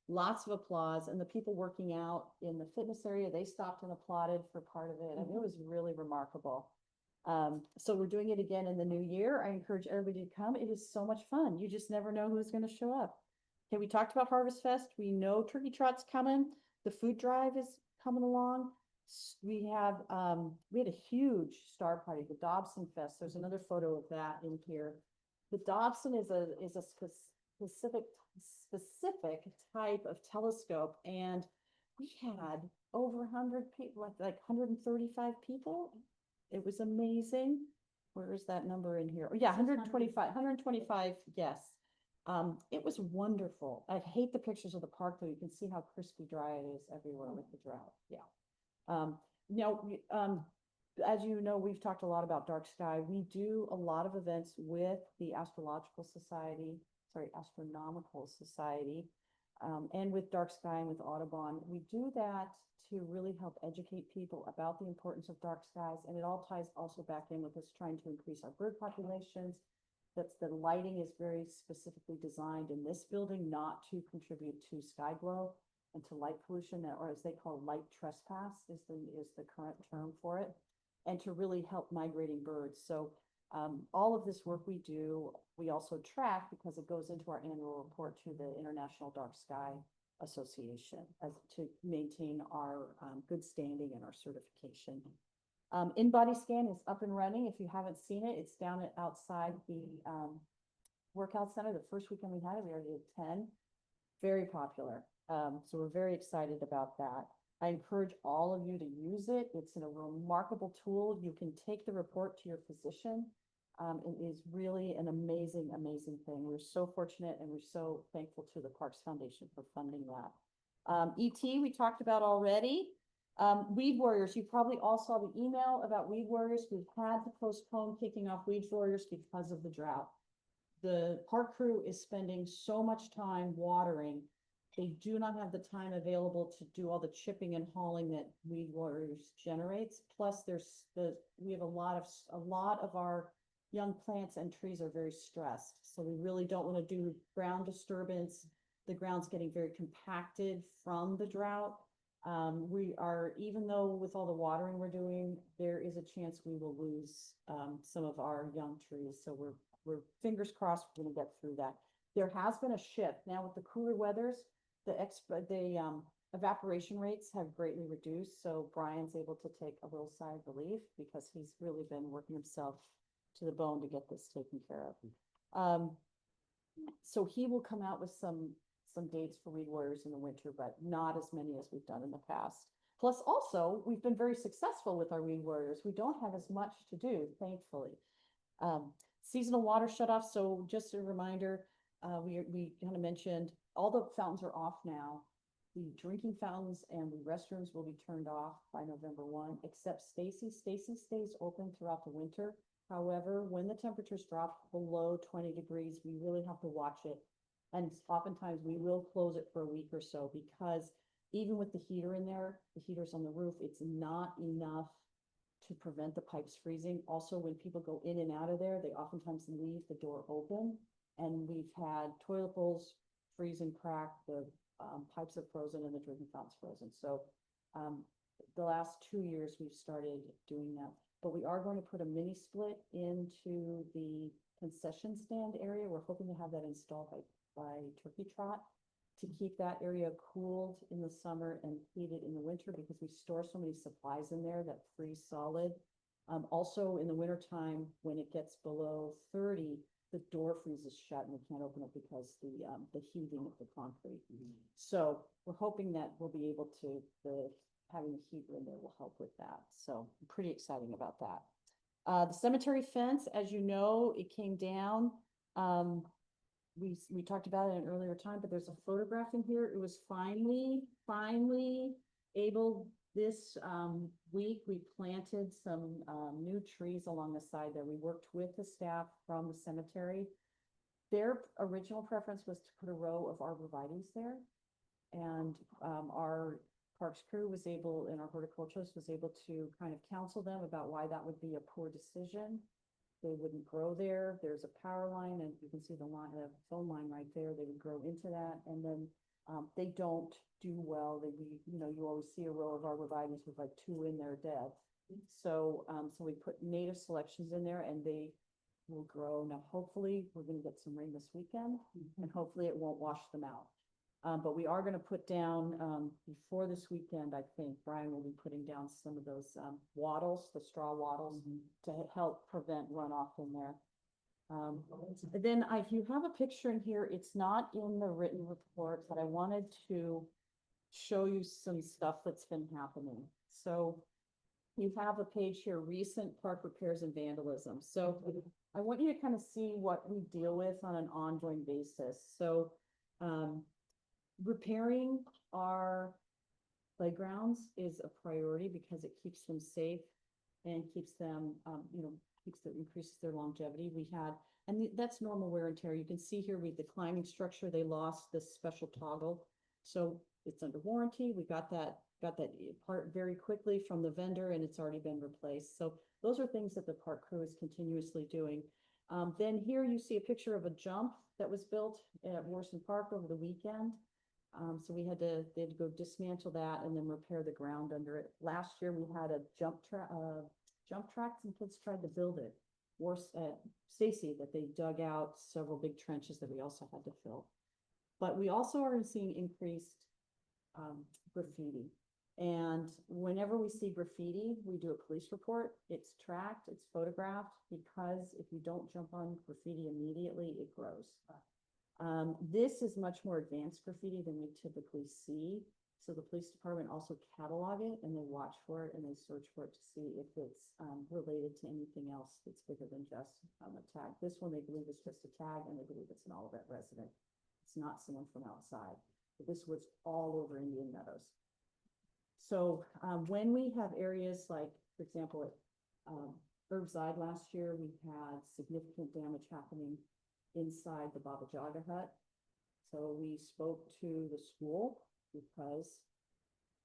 S1: Lots of applause, and the people working out in the fitness area, they stopped and applauded for part of it. I mean, it was really remarkable. So we're doing it again in the new year. I encourage everybody to come. It is so much fun. You just never know who's going to show up. Okay, we talked about Harvest Fest. We know Turkey Trot's coming. The food drive is coming along. We had a huge star party, the Dobson Fest. There's another photo of that in here. The Dobson is a specific type of telescope, and we had over 100 people, like 135 people. It was amazing. Where is that number in here? Oh, yeah, 125 guests. It was wonderful. I hate the pictures of the park, though. You can see how crispy dry it is everywhere with the drought. Yeah. As you know, we've talked a lot about Dark Sky. We do a lot of events with the Astronomical Society, and with Dark Sky and with Audubon. We do that to really help educate people about the importance of dark skies, and it all ties also back in with us trying to increase our bird populations. The lighting is very specifically designed in this building not to contribute to sky glow. and to light pollution, or as they call light trespass is the current term for it, and to really help migrating birds. So all of this work we do, we also track because it goes into our annual report to the International Dark Sky Association as to maintain our good standing and our certification. InBody Scan is up and running. If you haven't seen it, it's down outside the workout center. The first weekend we had it, we already had 10. Very popular. So we're very excited about that. I encourage all of you to use it. It's a remarkable tool. You can take the report to your physician. It is really an amazing, amazing thing. We're so fortunate and we're so thankful to the Parks Foundation for funding that. ET, we talked about already. Weed Warriors, you probably all saw the email about Weed Warriors. We've had to postpone kicking off Weed Warriors because of the drought. The park crew is spending so much time watering. They do not have the time available to do all the chipping and hauling that Weed Warriors generates. Plus, we have a lot of our young plants and trees are very stressed. So we really don't want to do ground disturbance. The ground's getting very compacted from the drought. We are, even though with all the watering we're doing, there is a chance we will lose some of our young trees. So we're fingers crossed we're going to get through that. There has been a shift now with the cooler weathers. The evaporation rates have greatly reduced. So Brian's able to take a little sigh of relief because he's really been working himself to the bone to get this taken care of. So he will come out with some dates for Weed Warriors in the winter, but not as many as we've done in the past. Plus also, we've been very successful with our Weed Warriors. We don't have as much to do, thankfully. Seasonal water shutoff. So just a reminder, we kind of mentioned all the fountains are off now. The drinking fountains and the restrooms will be turned off by November 1, except Stacy. Stacy stays open throughout the winter. However, when the temperatures drop below 20 degrees, we really have to watch it. And oftentimes we will close it for a week or so because even with the heater in there, the heater's on the roof, it's not enough to prevent the pipes freezing. Also, when people go in and out of there, they oftentimes leave the door open. And we've had toilet bowls freeze and crack, the pipes are frozen and the drinking fountain's frozen. So the last 2 years we've started doing that. But we are going to put a mini split into the concession stand area. We're hoping to have that installed by Turkey Trot to keep that area cooled in the summer and heated in the winter because we store so many supplies in there that freeze solid. Also in the wintertime, when it gets below 30, the door freezes shut and we can't open it because the heating of the concrete. So we're hoping that we'll be able to, having the heater in there will help with that. So I'm pretty exciting about that. The cemetery fence, as you know, it came down. We talked about it in an earlier time, but there's a photograph in here. It was finally able this week. We planted some new trees along the side there. We worked with the staff from the cemetery. Their original preference was to put a row of arborvitaes there. And our parks crew was able, and our horticulturist was able to kind of counsel them about why that would be a poor decision. They wouldn't grow there. There's a power line and you can see the line, the phone line right there. They would grow into that. And then they don't do well. You always see a row of arborvitaes with like 2 in there dead. So we put native selections in there and they will grow. Now, hopefully we're going to get some rain this weekend and hopefully it won't wash them out. But we are going to put down, before this weekend, I think, Brian will be putting down some of those wattles, the straw wattles, to help prevent runoff in there. Then if you have a picture in here, it's not in the written report, but I wanted to show you some stuff that's been happening. So you have a page here, recent park repairs and vandalism. So I want you to kind of see what we deal with on an ongoing basis. So repairing our playgrounds is a priority because it keeps them safe and keeps them, increases their longevity. And that's normal wear and tear. You can see here with the climbing structure, they lost this special toggle. So it's under warranty. We got that part very quickly from the vendor and it's already been replaced. So those are things that the park crew is continuously doing. Then here you see a picture of a jump that was built at Warson Park over the weekend. So they had to go dismantle that and then repair the ground under it. Last year, we had a jump track, some kids tried to build it. Worse at Stacy, that they dug out several big trenches that we also had to fill. But we also are seeing increased graffiti. And whenever we see graffiti, we do a police report. It's tracked, it's photographed, because if you don't jump on graffiti immediately, it grows. This is much more advanced graffiti than we typically see. So the police department also catalog it, and they watch for it, and they search for it to see if it's related to anything else that's bigger than just a tag. This one, they believe it's just a tag, and they believe it's an Olivet resident. It's not someone from outside. But this was all over Indian Meadows. So when we have areas like, for example, at Herbside last year, we had significant damage happening inside the Baba Jaga hut. So we spoke to the school, because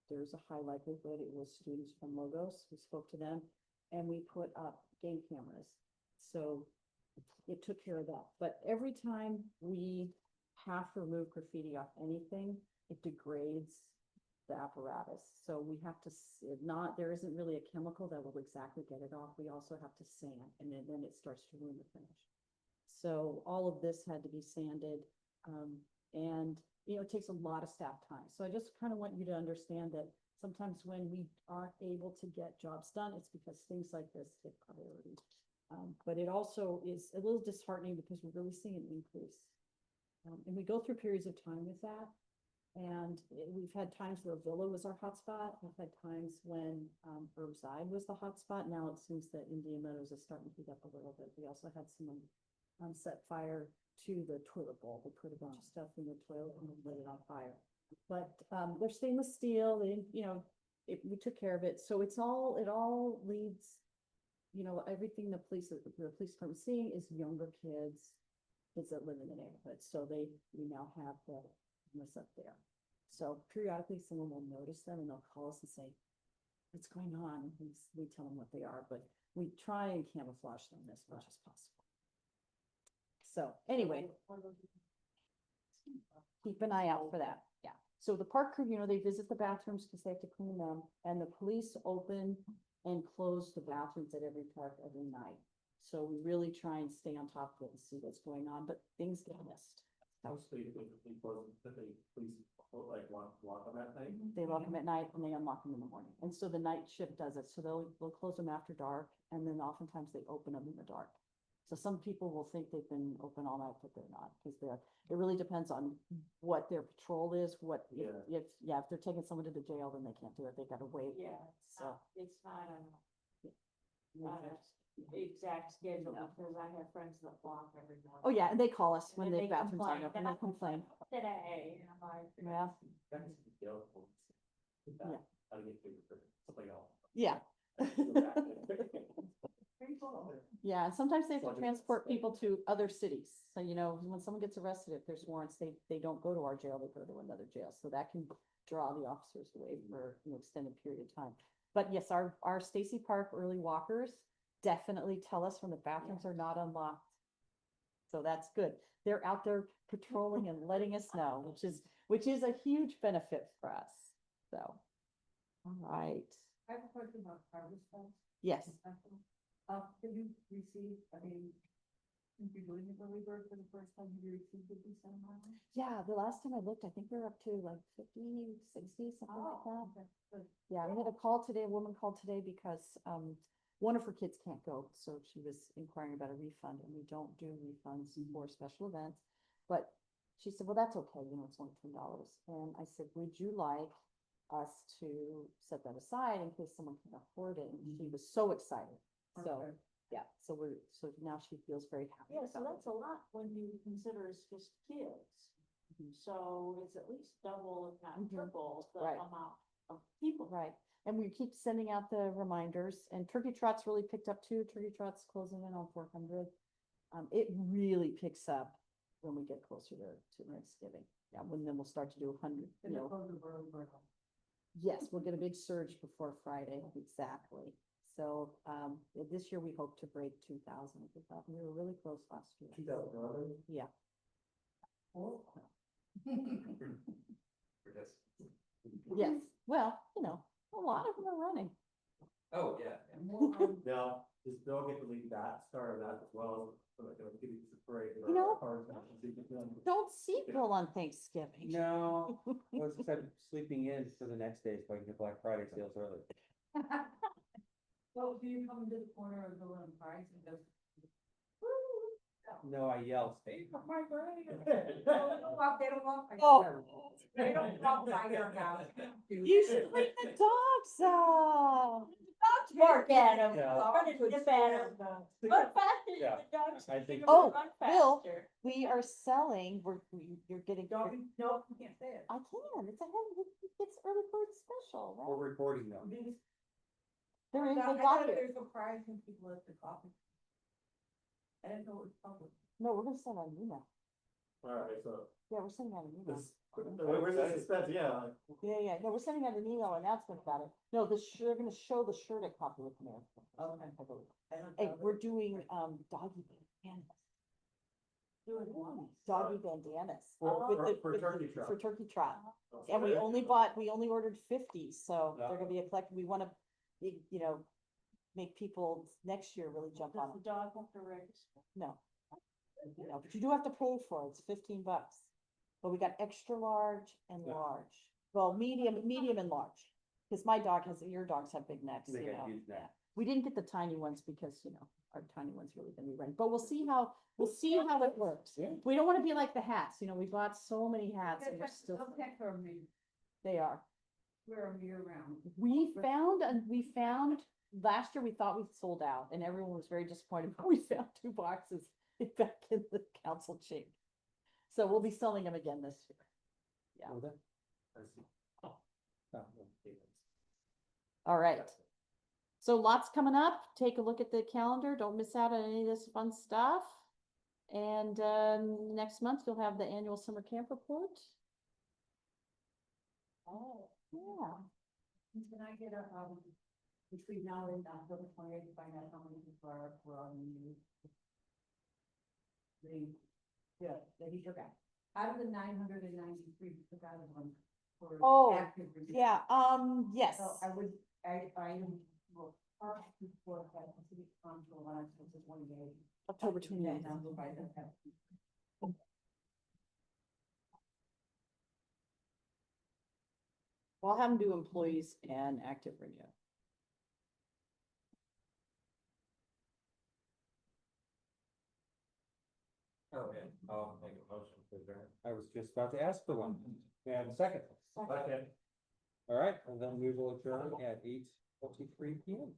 S1: there's a high likelihood it was students from Logos. We spoke to them, and we put up game cameras. So it took care of that. But every time we have to remove graffiti off anything, it degrades the apparatus. So we have to there isn't really a chemical that will exactly get it off. We also have to sand, and then it starts to ruin the finish. So all of this had to be sanded, and it takes a lot of staff time. So I just kind of want you to understand that sometimes when we aren't able to get jobs done, it's because things like this take priority. But it also is a little disheartening, because we're really seeing an increase. And we go through periods of time with that. And we've had times where Villa was our hotspot. We've had times when Herbside was the hotspot. Now it seems that Indian Meadows is starting to heat up a little bit. We also had someone set fire to the toilet bowl. They put a bunch of stuff in the toilet and lit it on fire. But they're stainless steel. They didn't, we took care of it. So it all leads, everything the police department seeing is younger kids that live in the neighborhood. So we now have this up there. So periodically someone will notice them, and they'll call us and say, what's going on? And we tell them what they are, but we try and camouflage them as much as possible. So anyway, keep an eye out for that. Yeah. So the park crew, they visit the bathrooms because they have to clean them, and the police open and close the bathrooms at every park every night. So we really try and stay on top of it and see what's going on, but things get missed.
S3: Mostly police lock them at night.
S1: They lock them at night and they unlock them in the morning. And so the night shift does it. So they'll close them after dark, and then oftentimes they open them in the dark. So some people will think they've been open all night, but they're not, because it really depends on what their patrol is, if they're taking someone to the jail, then they can't do it. They gotta wait.
S2: Yeah,
S1: So.
S2: it's not an exact schedule,
S1: No.
S2: because I have friends that walk every morning.
S1: Oh, yeah, and they call us when
S2: And
S1: the
S2: they
S1: bathrooms
S2: complain.
S1: aren't open, and they complain.
S2: Today, and I'm like.
S1: Yeah,
S3: That's beautiful.
S1: Yeah.
S3: How to get bigger for something else.
S1: yeah. Yeah, and sometimes they have to
S3: Like-
S1: transport people to other cities. So, when someone gets arrested, if there's warrants, they don't go to our jail, they go to another jail. So that can draw the officers away for an extended period of time. But yes, our Stacy Park early walkers definitely tell us when the bathrooms are not unlocked. So that's good. They're out there patrolling and letting us know, which is a huge benefit for us. So, all right.
S5: I have a question about Harvest Fest.
S1: Yes.
S5: Have you received, since you're doing the early bird for the first time, have you received a decent amount?
S1: Yeah, the last time I looked, I think we were up to like 50, 60, something like that.
S5: Okay, good.
S1: Yeah, we had a call today, a woman called today because one of her kids can't go, so she was inquiring about a refund, and we don't do refunds for special events. But she said, well, that's okay, it's only $10. And I said, would you like us to set that aside in case someone can afford it? And she was so excited. So,
S5: Okay.
S1: yeah, so now she feels very happy.
S2: Yeah, so
S1: about
S2: that's a lot when you consider it's just kids.
S1: Mhm.
S2: So it's at least double, if not
S1: Mhm.
S2: triple, the
S1: Right.
S2: amount of people.
S1: it. Right, and we keep sending out the reminders, and Turkey Trot's really picked up too. Turkey Trot's closing in on 400. It really picks up when we get closer to Thanksgiving. Yeah, then we'll start to do 100,
S5: And they're closed the early bird.
S1: Yes, we'll get a big surge before Friday, exactly. So, this year we hope to break 2,000. We were really close last year.
S3: 2011.
S1: Yeah.
S5: Oh.
S1: Yes, well, you know, a lot of them are running.
S3: Oh, yeah.
S6: Now, does Bill get to lead that, start of that as well, so that they'll give you the parade?
S1: You know,
S6: Cars and everything?
S1: Don't see Bill on Thanksgiving.
S4: No, let's set sleeping in for the next day so I can get Black Friday sales early.
S5: Well, do you come to the corner of the little prize and go?
S4: No, I yell, stay off my brain.
S5: They don't walk by.
S1: Oh.
S5: They don't walk by your house.
S1: You should bring the dogs out.
S2: Dogs bark at them.
S6: Yeah.
S2: Run and sniff at 'em. Run faster than
S6: Yeah.
S2: the dogs.
S4: I think-
S1: Oh,
S2: Run
S1: Bill.
S2: faster.
S1: We are selling, you're getting.
S5: Doggy, no, you can't say it.
S1: I can, it's early bird special,
S4: We're
S1: right?
S4: recording though.
S1: There is,
S5: I
S1: they
S5: thought
S1: got it.
S5: there's a prize when people at the coffee. I didn't know it was public.
S1: No, we're gonna send out an email.
S6: Alright, so,
S1: Yeah, we're sending out an email.
S6: where's the suspense, yeah,
S1: Yeah, no, we're sending out an email announcement about it. No, they're gonna show the shirt at Coffee with Mayor.
S5: Okay.
S1: I believe.
S5: I don't
S1: Hey,
S5: know.
S1: we're doing, doggy bandanas. Doggy bandanas.
S6: for turkey trot.
S1: For turkey trot. And we only ordered 50, so they're gonna be a collect, we wanna, you know, make people next year really jump on
S2: Does
S1: them.
S2: the dog have to register?
S1: No. No, but you do have to pay for it, it's $15. But we got extra large and
S4: Yeah.
S1: large, well, medium and large. Cause my dog your dogs have big necks,
S4: They
S1: you
S4: got
S1: know,
S4: huge necks.
S1: yeah. We didn't get the tiny ones because, you know, our tiny ones really gonna be ready, but we'll see how it works.
S4: Yeah.
S1: We don't wanna be like the hats, you know, we bought so many hats and we're still,
S5: Okay, for me,
S1: they are.
S5: we're a year round.
S1: We found, last year we thought we sold out and everyone was very disappointed, but we found 2 boxes back in the council chamber. So we'll be selling them again this year. Yeah.
S4: Well, that-
S6: Oh.
S4: oh,
S1: All right. So lots coming up. Take a look at the calendar. Don't miss out on any of this fun stuff. And next month you'll have the annual summer camp report.
S5: Oh.
S1: Yeah.
S5: Can I get a, between now and October 28th, find out how many people were on the news? He took out of the 993, he took out of one. For
S1: Oh,
S5: active review.
S1: Yeah, yes.
S5: So I will first report that the city council last was the 28th.
S1: October
S5: And then
S1: 29th.
S5: I'll go by the-
S1: I'll have them do employees and active renew.
S3: Okay, I'll make a motion for that.
S4: I was just about to ask for one. May I have a second?
S6: Okay.
S4: All right, and then we will adjourn at 8:23 PM.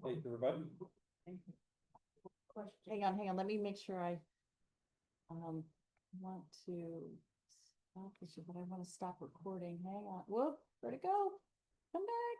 S4: Thank you, everybody.
S1: Hang on, let me make sure I want to stop this, but I want to stop recording. Hang on. Whoop, where'd it go? Come back.